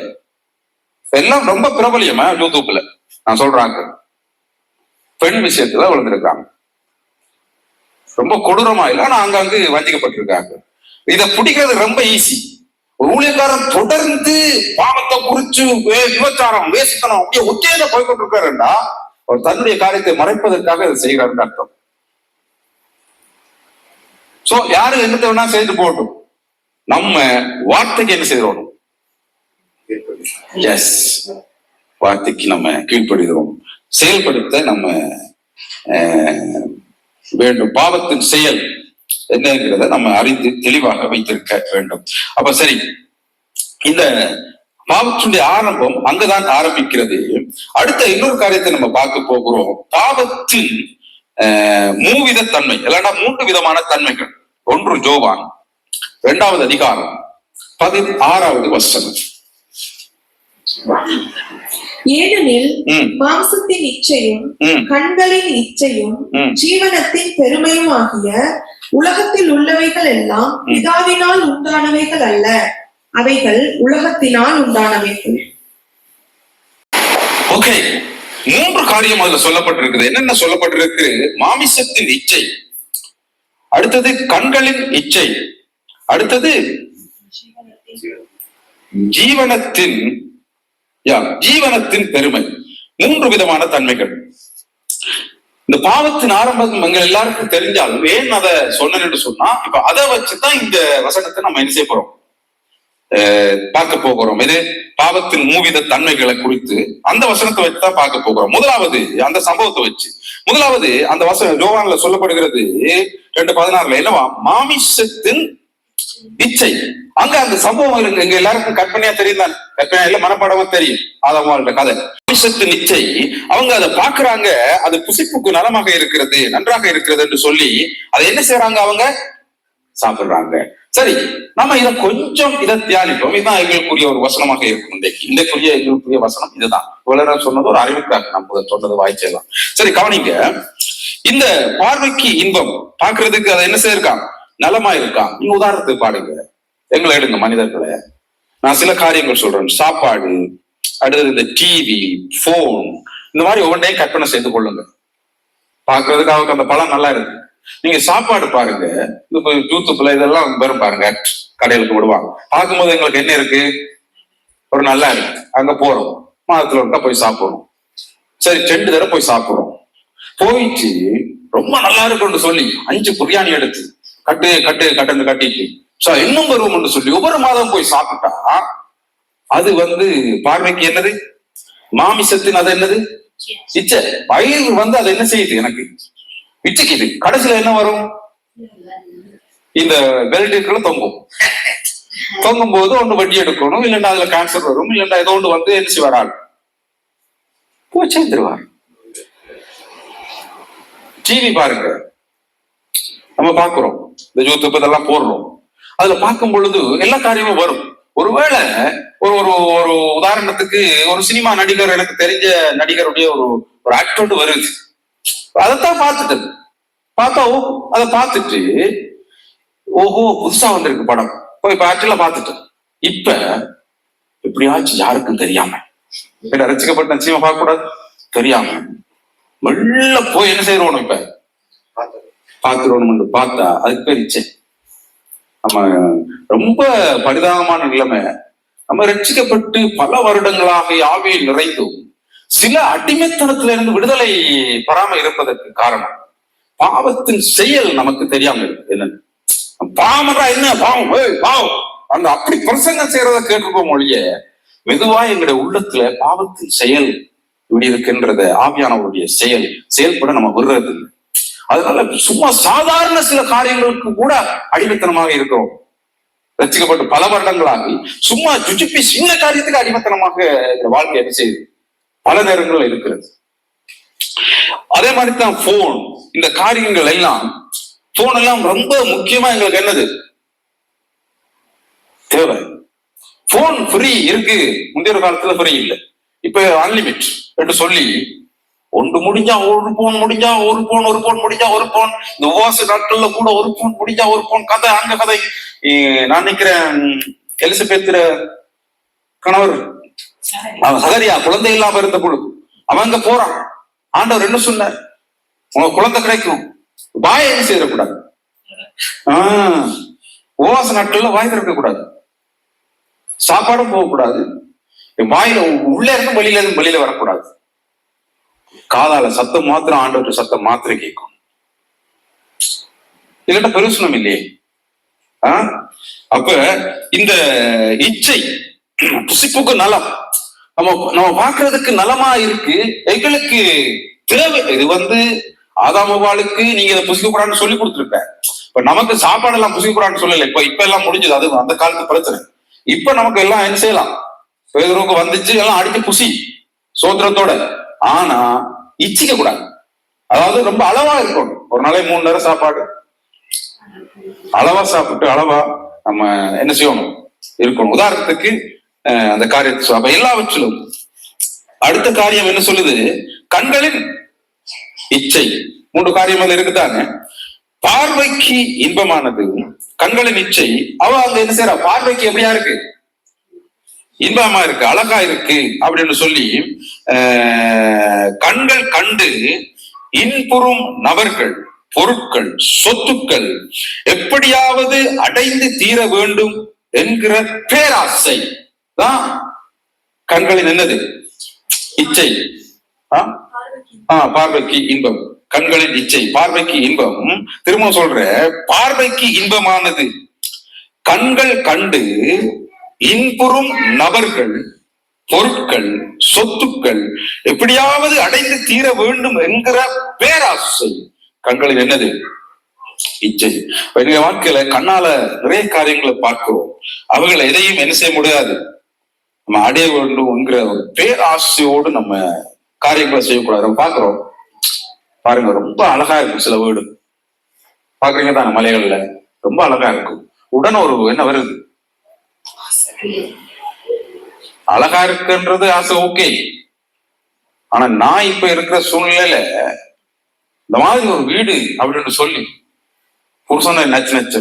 எல்லாம் ரொம்ப பிரபலியமா யூடியூப்ல நான் சொல்றாங்க, பெண் விஷயத்துல விழுந்திருக்காங்க, ரொம்ப கொடூரமா இல்லை, ஆனா அங்கங்கு வஞ்சிக்கப்பட்டிருக்காங்க. இதை பிடிக்கிறது ரொம்ப ஈஸி. ஒரு ஊழியக்காரன் தொடர்ந்து பாவத்தை குறிச்சு விபச்சாரம் வேசித்தனம் அப்படியே ஒத்தையில போய்கொண்டு இருக்காருன்னா அவர் தன்னுடைய காரியத்தை மறைப்பதற்காக இதை செய்கிறாருன்னு அர்த்தம். சோ யாரு என்ன வேணா செய்து போகட்டும், நம்ம வார்த்தைக்கு என்ன செய்யறோம், எஸ், வார்த்தைக்கு நம்ம கீழ்ப்படுகிறோம். செயல்படுத்த நம்ம வேண்டும். பாவத்தின் செயல் என்னங்கிறத நம்ம அறிந்து தெளிவாக வைத்திருக்க வேண்டும். அப்ப சரி, இந்த பாவத்தினுடைய ஆரம்பம் அங்கதான் ஆரம்பிக்கிறது. அடுத்த இன்னொரு காரியத்தை நம்ம பார்க்க போகிறோம். பாவத்தின் மூவித தன்மை, இல்லைன்னா 3 விதமான தன்மைகள். 1 யோவான் 2வது அதிகாரம் 16வது வசனம். ஏனெனில் மாம்சத்தின் இச்சையும் கண்களின் இச்சையும் ஜீவனத்தின் பெருமையும் ஆகிய உலகத்தில் உள்ளவைகள் எல்லாம் பிதாவினால் உண்டானவைகள் அல்ல, அவைகள் உலகத்தினால் உண்டானவைகள். ஓகே, 3 காரியம் அதுல சொல்லப்பட்டிருக்குது. என்னென்ன சொல்லப்பட்டிருக்கு? மாமிசத்தின் இச்சை, அடுத்தது கண்களின் இச்சை, அடுத்தது ஜீவனத்தின் பெருமை. 3 விதமான தன்மைகள். இந்த பாவத்தின் ஆரம்பம் எங்க எல்லாருக்கும் தெரிஞ்சாலும் ஏன் அதை சொன்னேன்னு என்று சொன்னா, இப்ப அதை வச்சுதான் இந்த வசனத்தை நம்ம என்ன செய்ய போறோம், பார்க்க போகிறோம். இது பாவத்தின் மூவித தன்மைகளை குறித்து அந்த வசனத்தை வச்சுதான் பார்க்க போகிறோம். முதலாவது அந்த சம்பவத்தை வச்சு, முதலாவது அந்த வசனம் யோவான்ல சொல்லப்படுகிறது 2:16 என்னவா, மாமிசத்தின் இச்சை. அங்க அந்த சம்பவம் இருக்கு. எங்க எல்லாருக்கும் கற்பனையா தெரியும் தான், கற்பனையா இல்ல மனப்பாடமா தெரியும். ஆதாமோட கதை. மாமிசத்தின் இச்சை, அவங்க அதை பாக்குறாங்க, அது புசிப்புக்கு நலமாக இருக்கிறது, நன்றாக இருக்கிறது என்று சொல்லி அதை என்ன செய்யறாங்க, அவங்க சாப்பிடுறாங்க. சரி, நம்ம இதை தியானிப்போம். இதுதான் எங்களுக்குரிய ஒரு வசனமாக இருக்கும். எங்களுக்குரிய வசனம் இதுதான். இவ்வளவு சொன்னது ஒரு அறிவுக்காக நம்ம சொன்னது வாய்ச்சலாம். சரி, கவனிங்க. இந்த பார்வைக்கு இன்பம், பாக்குறதுக்கு அதை என்ன செய்யிருக்கான், நலமா இருக்கான். நீங்க உதாரணத்துக்கு பாடுங்க, எங்களை எடுங்க மனிதர்களை. நான் சில காரியங்கள் சொல்றேன். சாப்பாடு, அடுத்தது இந்த டிவி, போன், இந்த மாதிரி ஒவ்வொன்றையும் கற்பனை செய்து கொள்ளுங்க. பாக்குறதுக்கு அவருக்கு அந்த பழம் நல்லா இருக்கு. நீங்க சாப்பாடு பாருங்க, யூடியூப்ல இதெல்லாம் வரும் பாருங்க, கடைகளுக்கு விடுவாங்க. பார்க்கும்போது எங்களுக்கு என்ன இருக்கு, ஒரு நல்லா இருக்கு. அங்க போறோம், மாதத்துல ஒருக்கா போய் சாப்பிடுறோம். சரி, 2 தடவை போய் சாப்பிடுறோம். போயிட்டு ரொம்ப நல்லா இருக்குன்னு சொல்லி 5 பிரியாணி எடுத்து கட்டுன்னு கட்டிட்டு இன்னும் வருவோம்னு சொல்லி ஒவ்வொரு மாதம் போய் சாப்பிட்டா அது பார்வைக்கு என்னது, மாமிசத்தின் அது என்னது, இச்சை. வயிறு அது என்ன செய்யுது, எனக்கு இச்சைக்குது. கடைசியில என்ன வரும், இந்த பெல்ட்டுக்குள்ள தொங்கும் போது ஒண்ணு வட்டி எடுக்கணும், இல்லைன்னா அதுல கேன்சர் வரும், இல்லைன்னா ஏதோ ஒன்று என்ன செய்வாரால் போய் சேர்ந்துருவார். டிவி பாருங்க, நம்ம பாக்குறோம், இந்த யூடியூப் இதெல்லாம் போடுறோம். அதுல பார்க்கும் பொழுது எல்லா காரியமும் வரும். ஒருவேளை ஒரு ஒரு உதாரணத்துக்கு ஒரு சினிமா நடிகர், எனக்கு தெரிஞ்ச நடிகருடைய ஒரு ஆக்டர் வருது. அதைத்தான் அதை பார்த்துட்டு ஓஹோ புதுசா வந்திருக்கு படம், போய் ஆக்சுவலா பார்த்துட்டு இப்ப எப்படியாச்சும் யாருக்கும் தெரியாம, ரசிக்கப்பட்ட நிச்சயமா பார்க்க கூடாது, தெரியாம மெல்ல போய் என்ன செய்யறோம், இப்ப பார்க்கிறோம். பார்த்தா அதுக்கு பேர் இச்சை. நம்ம ரொம்ப பரிதாபமான நிலைமை. நம்ம ரட்சிக்கப்பட்டு பல வருடங்களாக ஆவியில் நிறைந்தும் சில அடிமைத்தனத்தில இருந்து விடுதலை பெறாம இருப்பதற்கு காரணம் பாவத்தின் செயல் நமக்கு தெரியாம இருக்கு. என்னன்னு பாவம்ன்றா என்ன, பாவம் அந்த அப்படி பிரசங்கம் செய்யறத கேட்டிருப்போம் ஒழிய மெதுவா எங்களுடைய உள்ளத்துல பாவத்தின் செயல் இப்படி இருக்கின்றத ஆவியானவருடைய செயல்பட நம்ம விடுறது இல்லை. அதனால சும்மா சாதாரண சில காரியங்களுக்கு கூட அடிமைத்தனமாக இருக்கிறோம். ரசிக்கப்பட்டு பல வருடங்களாகி சும்மா ஜுஜிப்பி சின்ன காரியத்துக்கு அடிமைத்தனமாக வாழ்க்கை என்ன செய்யுது, பல நேரங்கள்ல இருக்கிறது. அதே மாதிரிதான் போன், இந்த காரியங்கள் எல்லாம், போன் எல்லாம் ரொம்ப முக்கியமா எங்களுக்கு என்னது தேவை. போன் ஃப்ரீ இருக்கு, முந்தைய காலத்துல ஃப்ரீ இல்லை, இப்ப அன்லிமிட் என்று சொல்லி ஒன்று முடிஞ்சா ஒரு போன், முடிஞ்சா ஒரு போன் முடிஞ்சா ஒரு போன். இந்த உபவாச நாட்கள்ல கூட ஒரு போன் முடிஞ்சா ஒரு போன். கதை அங்க கதை. நான் நினைக்கிறேன் எலிசபெத் கணவர் சகரியா குழந்தை இல்லாம இருந்த பொழுது அவங்க போறான். ஆண்டவர் என்ன சொன்னார், உங்க குழந்தை கிடைக்கும், வாயை என்ன செய்யக்கூடாது, உபவாச நாட்கள்ல வாய் திறக்க கூடாது, சாப்பாடும் போகக்கூடாது, வாயில உள்ள இருந்து வெளியில வரக்கூடாது, காதால சத்தம் மாத்திரம் ஆண்டவர் சத்தம் மாத்திரம் கேட்கும். இல்லட்ட பெருசுனம் இல்லையே. அப்ப இந்த இச்சை புசிப்புக்கு நலம், நம்ம பாக்குறதுக்கு நலமா இருக்கு, எங்களுக்கு தேவை. இது ஆதாமவாளுக்கு நீங்க இதை புசிக்க கூடாதுன்னு சொல்லி கொடுத்துருப்ப. இப்ப நமக்கு சாப்பாடு எல்லாம் புசிக்க கூடாதுன்னு சொல்லல. இப்ப எல்லாம் முடிஞ்சது, அது அந்த காலத்து பிரச்சனை. இப்ப நமக்கு எல்லாம் என்ன செய்யலாம், பேதுருக்கு வந்துச்சு, எல்லாம் அடிச்சு குசி சோத்திரத்தோட. ஆனா இச்சிக்க கூடாது. அதாவது ரொம்ப அளவா இருக்கணும். ஒரு நாளைக்கு 3 நேரம் சாப்பாடு அளவா சாப்பிட்டு அளவா நம்ம என்ன செய்யணும் இருக்கணும். உதாரணத்துக்கு அந்த காரியத்தை அப்ப எல்லாவற்றிலும் அடுத்த காரியம் என்ன சொல்லுது? கண்களின் இச்சை. 3 காரியங்கள் இருக்குதாங்க. பார்வைக்கு இன்பமானது கண்களின் இச்சை. அவ அங்க என்ன செய்யறா? பார்வைக்கு எப்படியா இருக்கு? இன்பமா இருக்கு, அழகா இருக்கு அப்படின்னு சொல்லி கண்கள் கண்டு இன்புறும் நபர்கள், பொருட்கள், சொத்துக்கள் எப்படியாவது அடைந்து தீர வேண்டும் என்கிற பேராசை தான் கண்களின் என்னது? இச்சை. பார்வைக்கு இன்பம், கண்களின் இச்சை, பார்வைக்கு இன்பம். திரும்ப சொல்ற, பார்வைக்கு இன்பமானது கண்கள் கண்டு இன்புறும் நபர்கள், பொருட்கள், சொத்துக்கள் எப்படியாவது அடைந்து தீர வேண்டும் என்கிற பேராசை கண்களில் என்னது? இச்சை. எங்க வாழ்க்கையில கண்ணால நிறைய காரியங்களை பார்க்கிறோம். அவங்களை எதையும் என்ன செய்ய முடியாது, நம்ம அடைய வேண்டும் என்கிற ஒரு பேராசையோடு நம்ம காரியங்களை செய்யக்கூடாது. நம்ம பாக்குறோம் பாருங்க, ரொம்ப அழகா இருக்கும் சில வீடு பாக்குறீங்க தானே, மலைகள்ல ரொம்ப அழகா இருக்கும். உடனே ஒரு என்ன வருது? அழகா இருக்குன்றது ஆசை, ஓகே. ஆனா நான் இப்ப இருக்கிற சூழ்நிலையில இந்த மாதிரி ஒரு வீடு அப்படின்னு சொல்லி புருஷனை நச்சு நச்சு,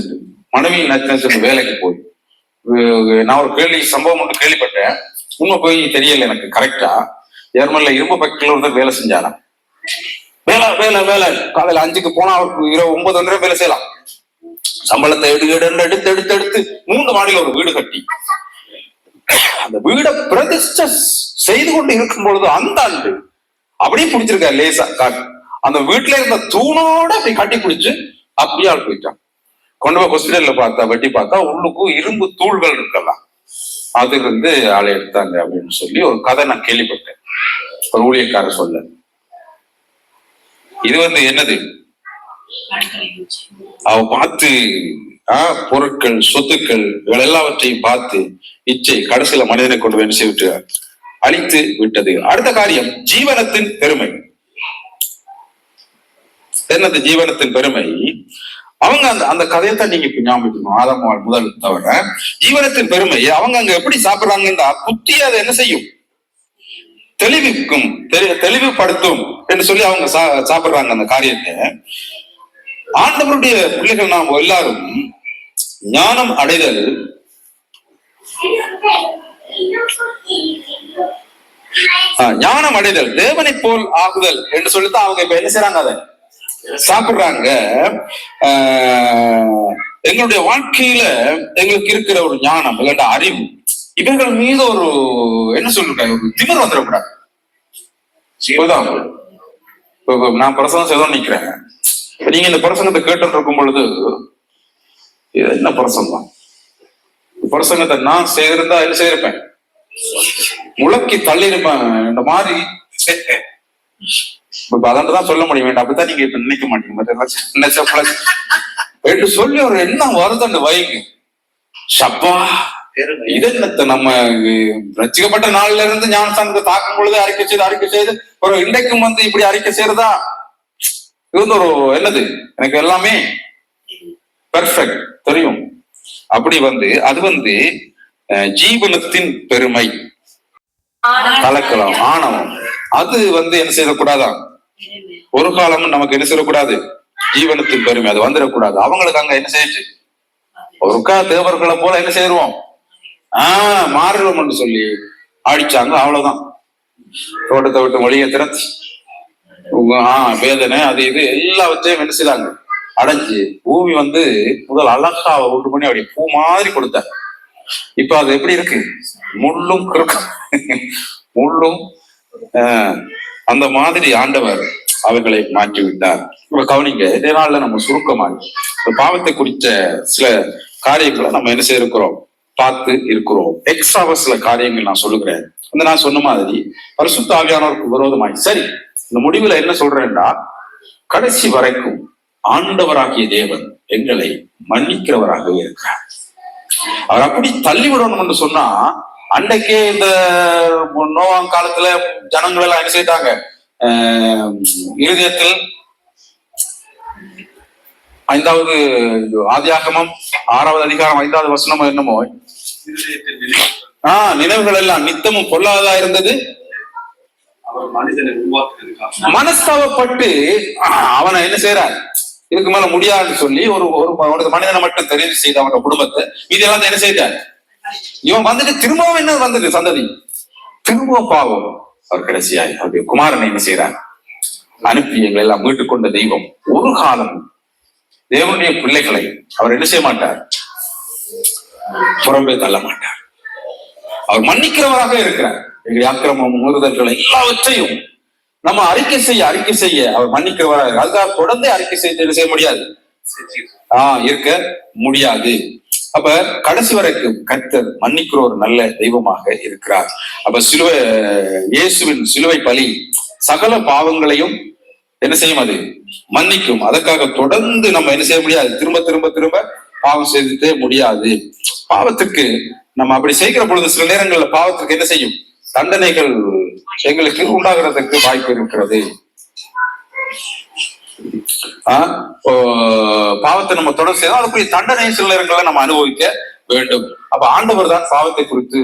மனைவி நச்சு நச்சு வேலைக்கு போய் நான் ஒரு சம்பவம் ஒன்று கேள்விப்பட்டேன். உண்மை போய் தெரியல எனக்கு கரெக்டா. ஜெர்மன்ல இரும்பு ஃபேக்டரியில ஒருத்தர் வேலை செஞ்சாராம். வேலை வேலை வேலை காலையில 5க்கு போனா அவருக்கு இரவு 9 நேரம் வேலை செய்யலாம். சம்பளத்தை எடுத்து 3 மாடியில ஒரு வீடு கட்டி அந்த வீடை பிரதிஷ்டை செய்து கொண்டு இருக்கும் பொழுது அந்த ஆண்டு அப்படியே பிடிச்சிருக்காரு லேசா காட்டு. அந்த வீட்டுல இருந்த தூணோட அப்படி கட்டி பிடிச்சு அப்படியே ஆள் போயிட்டான். கொண்டு போய் ஹாஸ்பிட்டல்ல வெட்டி பார்த்தா உள்ளுக்கும் இரும்பு தூள்கள் இருக்கலாம். அது இருந்து ஆளை எடுத்தாங்க அப்படின்னு சொல்லி ஒரு கதை நான் கேள்விப்பட்டேன், ஒரு ஊழியக்காரர் சொல்ல. இது என்னது? அவ பார்த்து பொருட்கள், சொத்துக்கள் எல்லாவற்றையும் பார்த்து இச்சை கடைசியில மனிதனை கொண்டு போய் செய்து அழித்து விட்டது. அடுத்த காரியம் ஜீவனத்தின் பெருமை. என்னது ஜீவனத்தின் பெருமை? அவங்க அந்த கதையத்தான் நீங்க இப்ப ஞாபகம், ஆதாம் முதல் தவிர ஜீவனத்தின் பெருமை. அவங்க அங்க எப்படி சாப்பிடுறாங்கன்னா புத்தி அதை என்ன செய்யும்? தெளிவிக்கும், தெளிவுபடுத்தும் என்று சொல்லி அவங்க சாப்பிடுறாங்க அந்த காரியத்தை. ஆண்டவருடைய பிள்ளைகள் நாம் எல்லாரும் ஞானம் அடைதல், ஞானம் அடைதல், தேவனை போல் ஆகுதல் என்று சொல்லித்தான் அவங்க இப்ப என்ன செய்யறாங்க? அதை சாப்பிடுறாங்க. எங்களுடைய வாழ்க்கையில எங்களுக்கு இருக்கிற ஒரு ஞானம் இல்லைன்னா அறிவு, இவர்கள் மீது ஒரு என்ன சொல்லிருக்காங்க, ஒரு திமிர் வந்துடக்கூடாது. நான் பிரசங்கம் செய்தோம் நிக்கிறேன், நீங்க இந்த பிரசங்கத்தை கேட்டு இருக்கும் பொழுது இது என்ன பிரசங்கம்? பிரசங்கத்தை நான் செய்திருந்தா என்ன செய்திருப்பேன்? முழக்கி தள்ளிருப்பேன். இந்த மாதிரி இப்ப அதான் சொல்ல முடியும் வேண்டாம், அப்படித்தான் நீங்க இப்ப நினைக்க மாட்டீங்க சொல்லி ஒரு எண்ணம் வருது வைக்கு. சப்பா இது என்னத்த நம்ம ரசிக்கப்பட்ட நாள்ல இருந்து ஞானஸ்தானத்தை தாக்கும் பொழுது அறிக்கை செய்து ஒரு இன்றைக்கும் இப்படி அறிக்கை செய்யறதா? இது ஒரு என்னது, எனக்கு எல்லாமே பெர்ஃபெக்ட் தெரியும். அப்படி அது ஜீவனத்தின் பெருமை, கலக்கலாம், ஆணவம். அது என்ன செய்யக்கூடாதான்? ஒரு காலமும் நமக்கு என்ன செய்யக்கூடாது? ஜீவனத்தின் பெருமை அது வந்துடக்கூடாது. அவங்களுக்கு அங்க என்ன செய்யுச்சு? ஒருக்கா தேவர்களை போல என்ன செய்வோம்? மாறுவோம் சொல்லி அடிச்சாங்க, அவ்வளவுதான். தோட்டத்தை விட்டு மொழியை திறத்தி வேதனை அது இது எல்லாவற்றையும் என்ன செய்தாங்க? அடைஞ்சு பூமி முதல் அழகா உண்டு பண்ணி அப்படி பூ மாதிரி கொடுத்தார். இப்ப அது எப்படி இருக்கு? முள்ளும் முள்ளும் அந்த மாதிரி ஆண்டவர் அவர்களை மாற்றி விட்டார். இப்ப கவனிங்க, இதே நாள்ல நம்ம சுருக்கமாக பாவத்தை குறித்த சில காரியங்களை நம்ம என்ன செய்யிருக்கிறோம்? பார்த்து இருக்கிறோம். எக்ஸ்ட்ராவா சில காரியங்கள் நான் சொல்லுகிறேன். நான் சொன்ன மாதிரி பரிசுத்த ஆவியானவருக்கு விரோதமாய் சரி. இந்த முடிவுல என்ன சொல்றேன்னா, கடைசி வரைக்கும் ஆண்டவராகிய தேவன் எங்களை மன்னிக்கிறவராகவே இருக்கிறார். அவர் அப்படி தள்ளிவிடணும் என்று சொன்னா அன்றைக்கே இந்த நோவாம் காலத்துல ஜனங்கள் எல்லாம் என்ன செய்தாங்க, இருதயத்தில் 5வது ஆதியாகமம் 6வது அதிகாரம் 5வது வசனமோ என்னமோ, நினைவுகள் எல்லாம் நித்தமும் பொல்லாததா இருந்தது. மனஸ்தாபப்பட்டு அவனை என்ன செய்யறார், இதுக்கு மேல முடியாதுன்னு சொல்லி ஒரு மனிதனை மட்டும் தெரிவு செய்த அவனோட குடும்பத்தை இதெல்லாம் என்ன செய்தார். இவன் வந்துட்டு திரும்பவும் என்ன வந்தது சந்ததி, திரும்பவும் பாவம். அவர் கடைசியாய் அவருடைய குமாரனை என்ன செய்யறார், அனுப்பி எங்களை எல்லாம் மீட்டுக் கொண்ட தெய்வம் ஒரு காலம் தேவனுடைய பிள்ளைகளை அவர் என்ன செய்ய மாட்டார், புறம்பே தள்ள மாட்டார். அவர் மன்னிக்கிறவராக இருக்கிறார். எங்களுடைய அக்கிரமம் மீறுதல்களை எல்லாவற்றையும் நம்ம அறிக்கை செய்ய அவர் மன்னிக்கிறவராக. அதுக்காக தொடர்ந்து அறிக்கை செய்ய முடியாது, இருக்க முடியாது. அப்ப கடைசி வரைக்கும் கர்த்தர் மன்னிக்கிற ஒரு நல்ல தெய்வமாக இருக்கிறார். அப்ப இயேசுவின் சிலுவை பலி சகல பாவங்களையும் என்ன செய்யும், அது மன்னிக்கும். அதற்காக தொடர்ந்து நம்ம என்ன செய்ய முடியாது, திரும்ப திரும்ப திரும்ப பாவம் செய்துட்டே முடியாது. பாவத்துக்கு நம்ம அப்படி செய்கிற பொழுது சில நேரங்கள்ல பாவத்துக்கு என்ன செய்யும், தண்டனைகள் எங்களுக்கு உண்டாகிறதுக்கு வாய்ப்பு இருக்கிறது. பாவத்தை நம்ம தொடர்ந்து செய்யணும், அதுக்குரிய தண்டனை சில நேரங்களை நம்ம அனுபவிக்க வேண்டும். அப்ப ஆண்டவர் தான் பாவத்தை குறித்து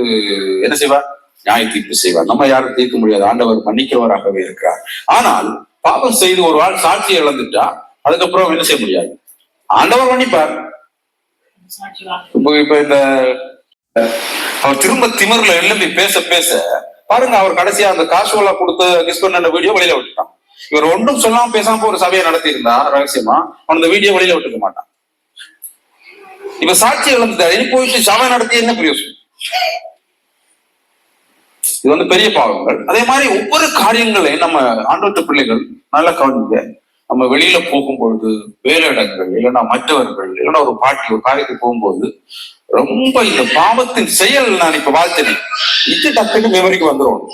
என்ன செய்வார், நியாய தீர்ப்பு செய்வார். நம்ம யாரும் தீர்க்க முடியாது, ஆண்டவர் மன்னிக்கிறவராகவே இருக்கிறார். ஆனால் பாவம் செய்து ஒரு ஆள் சாட்சியை இழந்துட்டா அதுக்கப்புறம் என்ன செய்ய முடியாது, ஆண்டவர் மன்னிப்பார். இப்ப இந்த அவர் திரும்ப திமிர்ல எழும்பி பேச பாருங்க, அவர் கடைசியா அந்த காசுவலா கொடுத்த கிஸ் பண்ண வீடியோ வெளியில விட்டுட்டான். இவர் ஒன்றும் சொல்லாம பேசாம ஒரு சபையை நடத்தி இருந்தா ரகசியமா அந்த வீடியோ வெளியில விட்டுக்க மாட்டான். இப்ப சாட்சி இழந்துட்டார், இனி போயிட்டு சபை நடத்தி என்ன பிரயோசனம்? இது வந்து பெரிய பாவங்கள். அதே மாதிரி ஒவ்வொரு காரியங்களையும் நம்ம ஆண்டவருடைய பிள்ளைகள் நல்லா கவனிங்க. நம்ம வெளியில போகும்பொழுது வேலையிடங்கள் இல்லைன்னா மற்றவர்கள் இல்லைன்னா ஒரு பாட்டி ஒரு காரியத்துக்கு போகும்போது ரொம்ப இந்த பாவத்தின் செயல் நான் இப்ப வாழ்த்தேன் இது டக்குன்னு மெமரிக்கு வந்துடும்.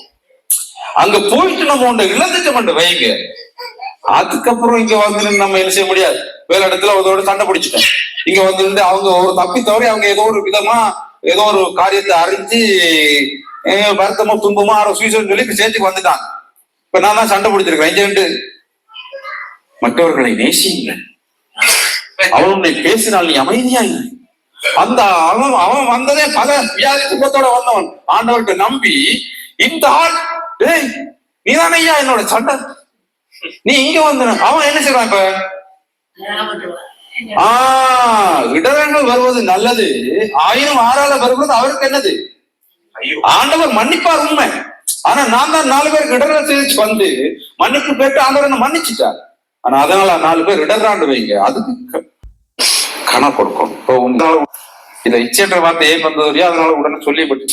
அங்க போயிட்டு நம்ம ஒன்றை இழந்துட்டோம் வைங்க, அதுக்கப்புறம் இங்க வந்து நம்ம என்ன செய்ய முடியாது. வேலை இடத்துல அதோட சண்டை பிடிச்சிட்டோம், இங்க வந்து அவங்க ஒரு தப்பி தவறி அவங்க ஏதோ ஒரு விதமா ஏதோ ஒரு காரியத்தை அறிஞ்சு வருத்தமோ துன்பமோ சுயசம் சொல்லி சேர்த்துக்கு வந்துட்டாங்க. இப்ப நான் தான் சண்டை பிடிச்சிருக்கேன். மற்றவர்களை நேசியுங்கள், அவனுடைய பேசினால் நீ அமைதியா இல்லை. அந்த அவன் வந்ததே பல வியாதி துன்பத்தோட வந்தவன் ஆண்டவர்கிட்ட நம்பி, இந்த ஆள் டேய் நீதானே ஐயா என்னோட சண்டை, நீ இங்க வந்து அவன் என்ன செய்வான். இப்ப இடரங்கள் வருவது நல்லது, ஆயிரம் ஆறால வருவது அவருக்கு என்னது, ஆண்டவர் மன்னிப்பார் உண்மை. ஆனா நான் தான் 4 பேருக்கு இடர்கள் செய்து வந்து மன்னிப்பு கேட்டு ஆண்டவர் என்ன மன்னிச்சுட்டார். ஆனா அதனால 4 பேர் இடர்றாண்டு வைங்க, அதுக்கு கண கொடுக்கணும். இப்போ உங்களால இதை இச்சேற்ற வார்த்தை ஏன் வந்தது இல்லையா, அதனால உடனே சொல்லிப்பட்டு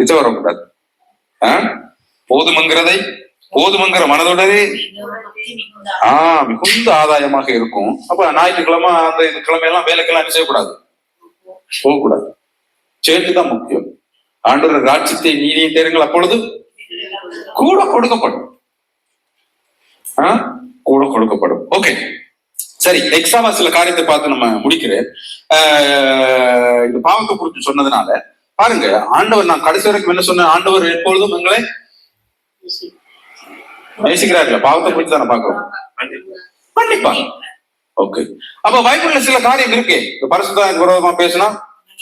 இச்ச வரக்கூடாது. போதுமங்கிற மனதோடவே மிகுந்த ஆதாயமாக இருக்கும். அப்ப ஞாயிற்றுக்கிழமை அந்த இது கிழமையெல்லாம் வேலைக்கெல்லாம் என்ன செய்யக்கூடாது, போகக்கூடாது. சேர்த்துதான் முக்கியம். ஆண்டவர் ராட்சியத்தை நீதியை தேருங்கள், அப்பொழுது கூட கொடுக்கப்படும். ஓகே சரி, எக்ஸ்ட்ராவா சில காரியத்தை பார்த்து நம்ம முடிக்கிறேன். இந்த பாவத்தை குறித்து சொன்னதுனால பாருங்க, ஆண்டவர் நான் கடைசி வரைக்கும் என்ன சொன்னேன், ஆண்டவர் எப்பொழுதும் எங்களை நேசிக்கிறார்கள. பாவத்தை குறித்து தானே பாக்குறோம், கண்டிப்பா. ஓகே, அப்ப பைபிள்ல சில காரியம் இருக்கு. பரிசுத்தத்துக்கு விரோதமா பேசினா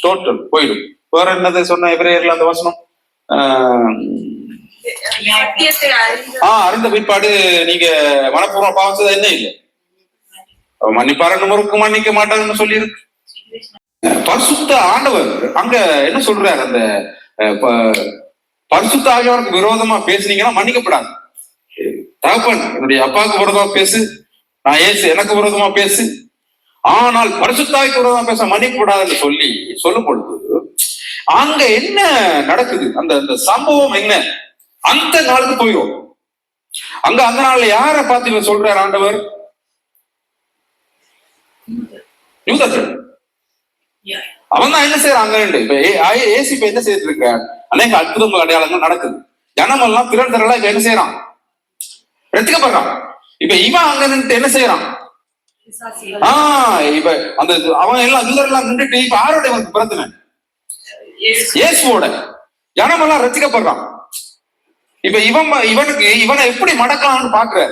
டோட்டல் போயிடும். வேற என்னது சொன்ன எபிரேயர்ல அந்த வசனம், அறிந்த பிற்பாடு நீங்க மனப்பூர்வ பாவம் செய்தா என்ன இல்லை, மன்னிப்பாரன்னு முறுக்கு மன்னிக்க மாட்டாருன்னு சொல்லி இருக்கு. பரிசுத்த ஆண்டவர் அங்க என்ன சொல்றாரு, அந்த பரிசுத்த ஆகியவருக்கு விரோதமா பேசுனீங்கன்னா மன்னிக்கப்படாது. தகப்பன் என்னுடைய அப்பாவுக்கு விரோதமா பேசு, நான் ஏசு எனக்கு விரோதமா பேசு, ஆனால் பரிசுத்தாய்க்கு விரோதமா பேச மன்னிக்கப்படாதுன்னு சொல்லும் பொழுது அங்க என்ன நடக்குது, அந்த சம்பவம் என்ன, அந்த நாளுக்கு போயிடும். அங்க அந்த நாள்ல யார பார்த்து சொல்றாரு ஆண்டவர், யூதர்கள். அவன் தான் என்ன செய்யறாங்க. இப்ப ஏசி இப்ப என்ன செய்துட்டு இருக்க, அநேக அற்புதங்கள் அடையாளங்கள் நடக்குது. ஜனமெல்லாம் திரள் இப்ப என்ன செய்யறான், ரசிக்கப்படுறான். இப்ப இவன் அங்க நின்று என்ன செய்யறான், இப்ப அந்த அவன் எல்லாம் யூதர்கள் நின்றுட்டு இப்ப யாரோட பிரச்சனை, இயேசுவோட ஜனமெல்லாம் ரசிக்கப்படுறான். இப்ப இவனை எப்படி மடக்கலாம்னு பாக்குற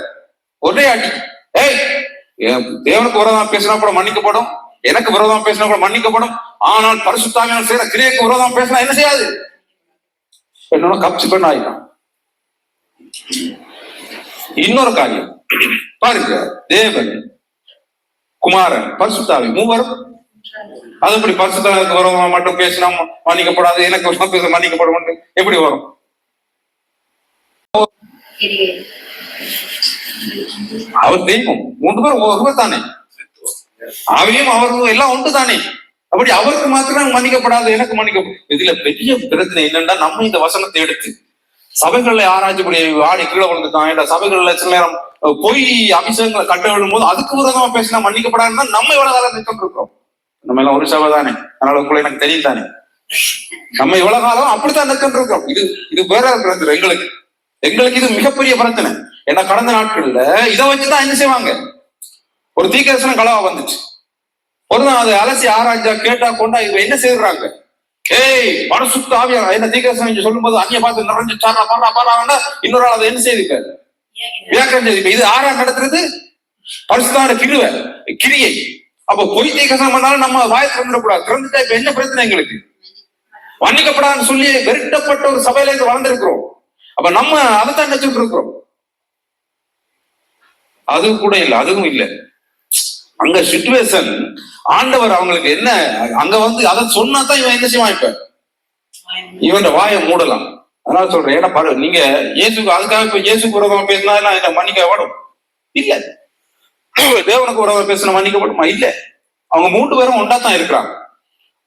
ஒரே அடி. தேவனுக்கு விரோதம் பேசினா கூட மன்னிக்கப்படும், எனக்கு விரோதம் பேசினா கூட மன்னிக்கப்படும். ஆனால் பரிசுத்தாவியானவர் செய்யற கிரியைக்கு விரோதம் பேசினா என்ன செய்யாது? என்னோட கப்சி பெண் ஆயிட்டான். இன்னொரு காரியம் பாருங்க, தேவன், குமாரன், பரிசுத்தாவி மூவரும் அது எப்படி பரிசுத்தாவிக்கு விரோதமா மட்டும் பேசினா மன்னிக்கப்படாது, எனக்கு பேச மன்னிக்கப்படும் எப்படி வரும்? அவர் தெய்வம், மூன்று பேர் ஒருவர் தானே, அவையும் அவரும் எல்லாம் ஒன்று தானே. அப்படி அவருக்கு மாத்திரம் மன்னிக்கப்படாது, எனக்கு மன்னிக்கப்படும். இதுல பெரிய பிரச்சனை என்னன்னா, நம்ம இந்த வசனத்தை எடுத்து சபைகள்ல ஆராய்ச்சிப்படி ஆடி கீழே விழுந்துட்டான், இல்ல சபைகள்ல சில நேரம் பொய் அபிஷேகங்களை கட்ட விடும் போது அதுக்கு விரோதமா பேசினா மன்னிக்கப்படாதுன்னா நம்ம இவ்வளவு காலம் நிற்க இருக்கோம். நம்ம எல்லாம் ஒரு சபை தானே, அதனால உங்களை எனக்கு தெரியும் தானே, நம்ம இவ்வளவு காலம் அப்படித்தான் நிற்க இருக்கோம். இது வேற பிரச்சனை எங்களுக்கு இது மிகப்பெரிய பிரச்சனை. ஏன்னா கடந்த நாட்கள்ல இதை வச்சுதான் என்ன செய்வாங்க, ஒரு தீர்க்கதரிசனம் களவா வந்துச்சு, ஒரு நாள் அதை அலசி ஆராய்ச்சா கேட்டா கொண்டா இவ என்ன செய்யறாங்க, பரிசுத்த ஆவியானவர் என்ன தீர்க்கதரிசனம் சொல்லும் போது அந்நிய பார்த்து நிறைஞ்சு சாரா இன்னொரு ஆள் அதை என்ன செய்திருக்காரு, வியாக்கியம் செய்தி. இது ஆறா நடத்துறது பரிசுத்தான கிரியை. அப்ப பொய் தீர்க்கதரிசனம் பண்ணாலும் நம்ம வாயை திறந்துடக்கூடாது. திறந்துட்டா இப்ப என்ன பிரச்சனை, எங்களுக்கு மன்னிக்கப்படான்னு சொல்லி வெறுட்டப்பட்ட ஒரு சபையில இருந்து வளர்ந்துருக்கிறோம். அப்ப நம்ம அதைத்தான் நினைச்சுட்டு இருக்கிறோம். அது கூட இல்லை, அதுவும் இல்லை. அங்க சிச்சுவேஷன் ஆண்டவர் அவங்களுக்கு என்ன, அங்க வந்து அதை சொன்னாதான் இவன் என்ன செய்வான், இப்ப இவன் வாயை மூடலாம். அதனால சொல்றேன், ஏன்னா பாரு, நீங்க இயேசுக்கு அதுக்காக இப்ப இயேசுக்கு விரோதமா பேசினா என்ன மன்னிக்கப்படும்? இல்ல. தேவனுக்கு விரோதமா பேசினா மன்னிக்கப்படுமா? இல்ல. அவங்க மூன்று பேரும் ஒன்றாத்தான் இருக்கிறாங்க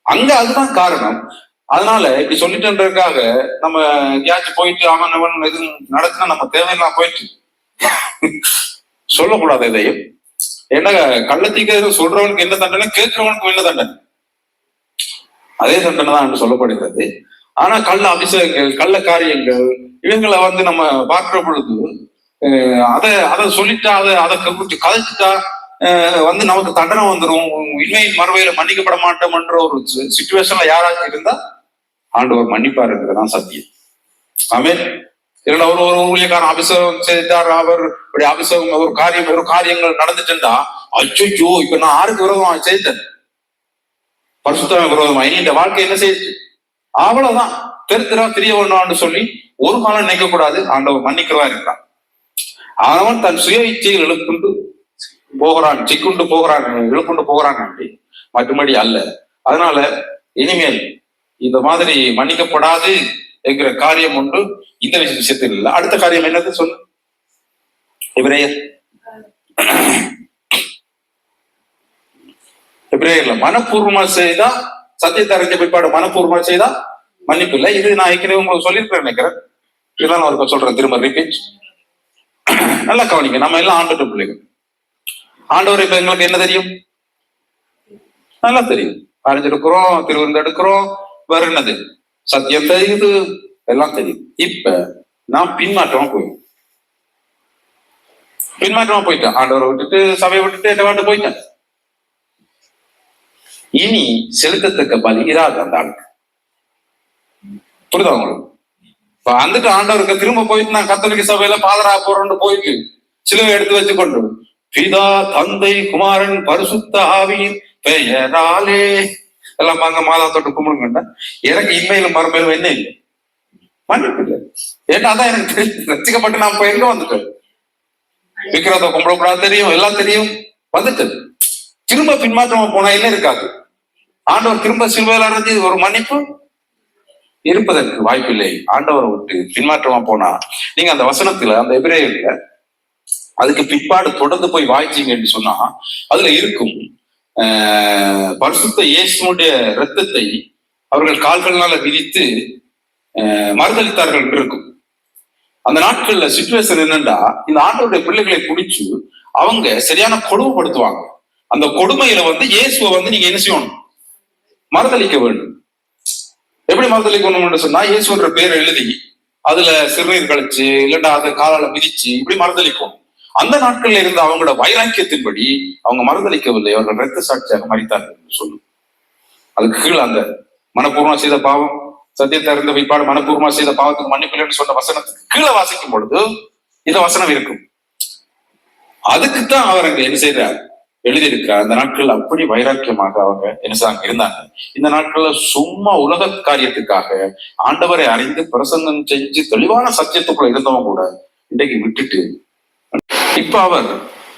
அங்க, அதுதான் காரணம். அதனால இப்படி சொல்லிட்டுன்றதுக்காக நம்ம எங்கேயாச்சும் போயிட்டு அவன் எது நடத்தினா நம்ம தேவையில்லாம் போயிட்டு சொல்லக்கூடாது இதையும். ஏன்னா கள்ளத்தீக்க சொல்றவனுக்கு என்ன தண்டனை, கேட்கிறவனுக்கு என்ன தண்டனை, அதே தண்டனை தான் சொல்லப்படுகிறது. ஆனா கள்ள அபிஷேகங்கள், கள்ள காரியங்கள் இவங்களை வந்து நம்ம பார்க்கிற பொழுது அதை சொல்லிட்டா, அதை கதைச்சிட்டா வந்து நமக்கு தண்டனை வந்துடும், இன்மையின் மறுவையில மன்னிக்கப்பட மாட்டோம்ன்ற ஒரு சிச்சுவேஷன்ல யாராச்சும் இருந்தா ஆண்டவர் மன்னிப்பாருங்கிறதான் சத்தியம். ஆமென். இல்லைன்னா ஒரு ஊழியக்காரன் அபிஷேகம் செய்தார், அவர் அபிஷேகம் ஒரு காரியங்கள் நடந்துட்டுண்டா, அச்சோ இப்ப நான் யாருக்கு விரோதமா செய்தேன், பரிசுத்தமே விரோதமா, இனி இந்த வாழ்க்கை என்ன செய்யுது, அவ்வளவுதான் தெரிய வேண்டாம்னு சொல்லி ஒரு காலம் நினைக்க கூடாது. ஆண்டவர் மன்னிக்கிறதா இருக்கிறான். அவன் தன் சுய இச்சையில் எழுப்புண்டு போகிறான், சிக்குண்டு போகிறான், எழுப்புண்டு போகிறான் அப்படி மற்றபடி அல்ல. அதனால இனிமேல் இந்த மாதிரி மன்னிக்கப்படாது என்கிற காரியம் ஒன்று இந்த விஷயத்தில் இல்லை. அடுத்த காரியம் என்னது சொல்லு, எபிரேயர்ல மனப்பூர்வமா செய்தா சத்தியத்தை அறிஞ்ச பிற்பாடு மனப்பூர்வமா செய்தா மன்னிப்பு இல்லை. இது நான் ஏற்கனவே உங்களுக்கு சொல்லியிருக்கிறேன் நினைக்கிறேன், இதுதான் அவருக்கு சொல்றேன், திரும்ப ரிப்பீட். நல்லா கவனிங்க, நம்ம எல்லாம் ஆண்டவர் பிள்ளைகள். ஆண்டவர் இப்ப எங்களுக்கு என்ன தெரியும், நல்லா தெரியும், அறிஞ்சிருக்கிறோம், திருவிருந்து எடுக்கிறோம், வேற என்னது சத்தியம் தெரியுது, எல்லாம் தெரியும். இப்ப நான் பின்மாற்றமா போயிட்டேன், ஆண்டவரை விட்டுட்டு சபையை விட்டுட்டு என்ன வாட்டு போயிட்டேன். இனி செலுத்தத்தக்க பலி இராது அந்த ஆளுக்கு. புரியுதா உங்களுக்கு? இப்ப வந்துட்டு ஆண்டவருக்கு திரும்ப போயிட்டு நான் கத்தோலிக்க சபையில பாதரா போறோம்னு போயிட்டு சிலுவை எடுத்து வச்சுக்கொண்டு பிதா தந்தை குமாரன் பரிசுத்த ஆவியின் பெயராலே எல்லாம் பாங்க மாதா தொட்டு கும்பிடுங்க. எனக்கு இன்மையிலும் மறுமையிலும் என்ன இல்லை, மன்னிப்பு இல்லை. ஏன்னா அதான் எனக்கு தெரியும், ரசிக்கப்பட்டு நான் இப்ப எங்க வந்துட்டேன், விக்கிரத்தை கும்பிடக்கூடாது தெரியும், எல்லாம் தெரியும், வந்துட்டு திரும்ப பின்மாற்றமா போனா என்ன இருக்காது. ஆண்டவர் திரும்ப சிலுவையில் அடைஞ்சு ஒரு மன்னிப்பு இருப்பதற்கு வாய்ப்பில்லை. ஆண்டவரை விட்டு பின்மாற்றமா போனா நீங்க அந்த வசனத்துல அந்த எபிரேயர்ல அதுக்கு பிற்பாடு தொடர்ந்து போய் வாய்ச்சிங்கன்னு சொன்னா அதுல இருக்கும் பரிசுத்த இயேசுடைய இரத்தத்தை அவர்கள் கால்கள்னால விதித்து மறுதளித்தார்கள் என்று இருக்கும். அந்த நாட்கள்ல சிச்சுவேஷன் என்னன்னா, இந்த ஆண்டவருடைய பிள்ளைகளை பிடிச்சு அவங்க சரியான கொடுமைப்படுத்துவாங்க. அந்த கொடுமையில வந்து இயேசுவை வந்து நீங்க என்ன செய்யணும், மறுதளிக்க வேண்டும். எப்படி மறுதளிக்கணும்னு சொன்னா, இயேசுன்ற பேரை எழுதி அதுல சிறுநீர் கழிச்சு இல்லைன்னா அதை காலால மிதிச்சு இப்படி மறுதளிக்கும். அந்த நாட்கள்ல இருந்த அவங்களோட வைராக்கியத்தின்படி அவங்க மறுதளிக்கவில்லை, அவர்கள் இரத்த சாட்சியாக மறித்தார்கள் என்று சொல்லும். அதுக்கு கீழே அந்த மனப்பூர்வமா செய்த பாவம் சத்தியத்தை அறிந்த வைப்பாடு மனப்பூர்வமா செய்த பாவத்துக்கு மன்னிப்பில்லைன்னு சொன்ன வசனத்துக்கு கீழே வாசிக்கும் பொழுது இந்த வசனம் இருக்கும். அதுக்குத்தான் அவர் அங்க என்ன செய்யறார், எழுதியிருக்கிறார். அந்த நாட்கள் அப்படி வைராக்கியமாக அவங்க என்ன இருந்தாங்க. இந்த நாட்கள்ல சும்மா உலக காரியத்துக்காக ஆண்டவரை அறிந்து பிரசங்கம் செஞ்சு தெளிவான சத்தியத்துக்குள்ள இருந்தவங்க கூட இன்றைக்கு விட்டுட்டு இப்ப அவர்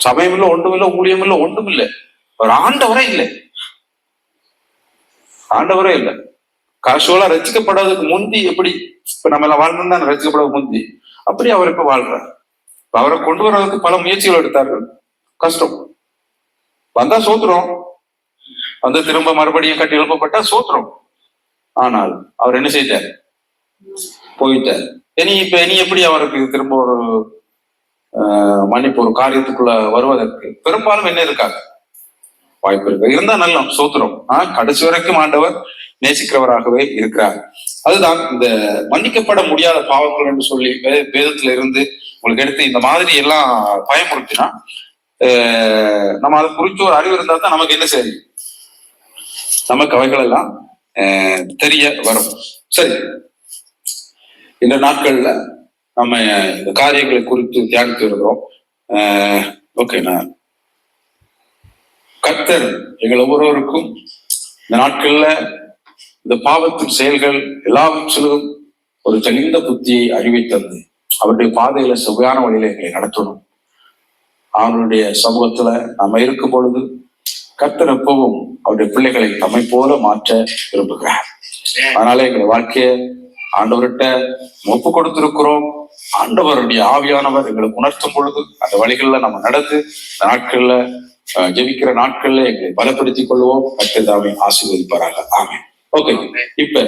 சமயம் இல்லை, ஒன்றுமில்லை, ஊழியம் இல்லை, ஒன்றும் இல்லை. அவர் ஆண்டவரே இல்லை, ஆண்டவரே இல்லை. காசுவலா ரசிக்கப்படாததுக்கு முந்தி எப்படி இப்ப நம்ம எல்லாம் வாழ்ந்தா ரசிக்கப்படாத முந்தி அப்படி அவர் இப்ப வாழ்றார். அவரை கொண்டு வர்றதுக்கு பல முயற்சிகள் எடுத்தார்கள். கஷ்டம் வந்தா சோத்துறோம், வந்து திரும்ப மறுபடியும் கட்டி எழுப்பப்பட்டா சோத்துறோம். ஆனால் அவர் என்ன செய்தார், போயிட்டார். இனி எப்படி அவருக்கு திரும்ப ஒரு மன்னிப்பு ஒரு காரியத்துக்குள்ள வருவதற்கு பெரும்பாலும் என்ன இருக்காங்க, வாய்ப்பு இருக்கு. இருந்தா நல்ல சோத்துறோம். கடைசி வரைக்கும் ஆண்டவர் நேசிக்கிறவராகவே இருக்கிறார். அதுதான் இந்த மன்னிக்கப்பட முடியாத பாவங்கள் என்று சொல்லி வேதத்துல இருந்து உங்களுக்கு எடுத்து இந்த மாதிரி எல்லாம் பயமுறுத்தினா நம்ம அதை குறித்து ஒரு அறிவு இருந்தா தான் நமக்கு என்ன செய்யும், நமக்கு அவைகள் எல்லாம் தெரிய வரும். சரி, இந்த நாட்கள்ல நம்ம இந்த காரியங்களை குறித்து தியானித்து வருகிறோம். ஓகே, நான் கர்த்தர் எங்கள் ஒவ்வொருவருக்கும் இந்த நாட்கள்ல இந்த பாவத்தின் செயல்கள் எல்லாவற்றிலும் ஒரு தெளிந்த புத்தியை அறிவை தந்து அவருடைய பாதையில சுவையான வழியில எங்களை நடத்தணும். அவனுடைய சமூகத்துல நம்ம இருக்கும் பொழுது கர்த்தர் எப்பவும் அவருடைய பிள்ளைகளை தம்மை போல மாற்ற விரும்புகிறார். அதனால எங்களை வாழ்க்கைய ஆண்டவர்கிட்ட ஒப்பு கொடுத்திருக்கிறோம். ஆண்டவருடைய ஆவியானவர் எங்களுக்கு உணர்த்தும் பொழுது அந்த வழிகள்ல நம்ம நடந்து இந்த நாட்கள்ல ஜெபிக்கிற நாட்கள்ல எங்களை பலப்படுத்திக் கொள்வோம். கர்த்தர் தாமே ஆசீர்வதிப்பாராக. ஆமென். ஓகே, இப்ப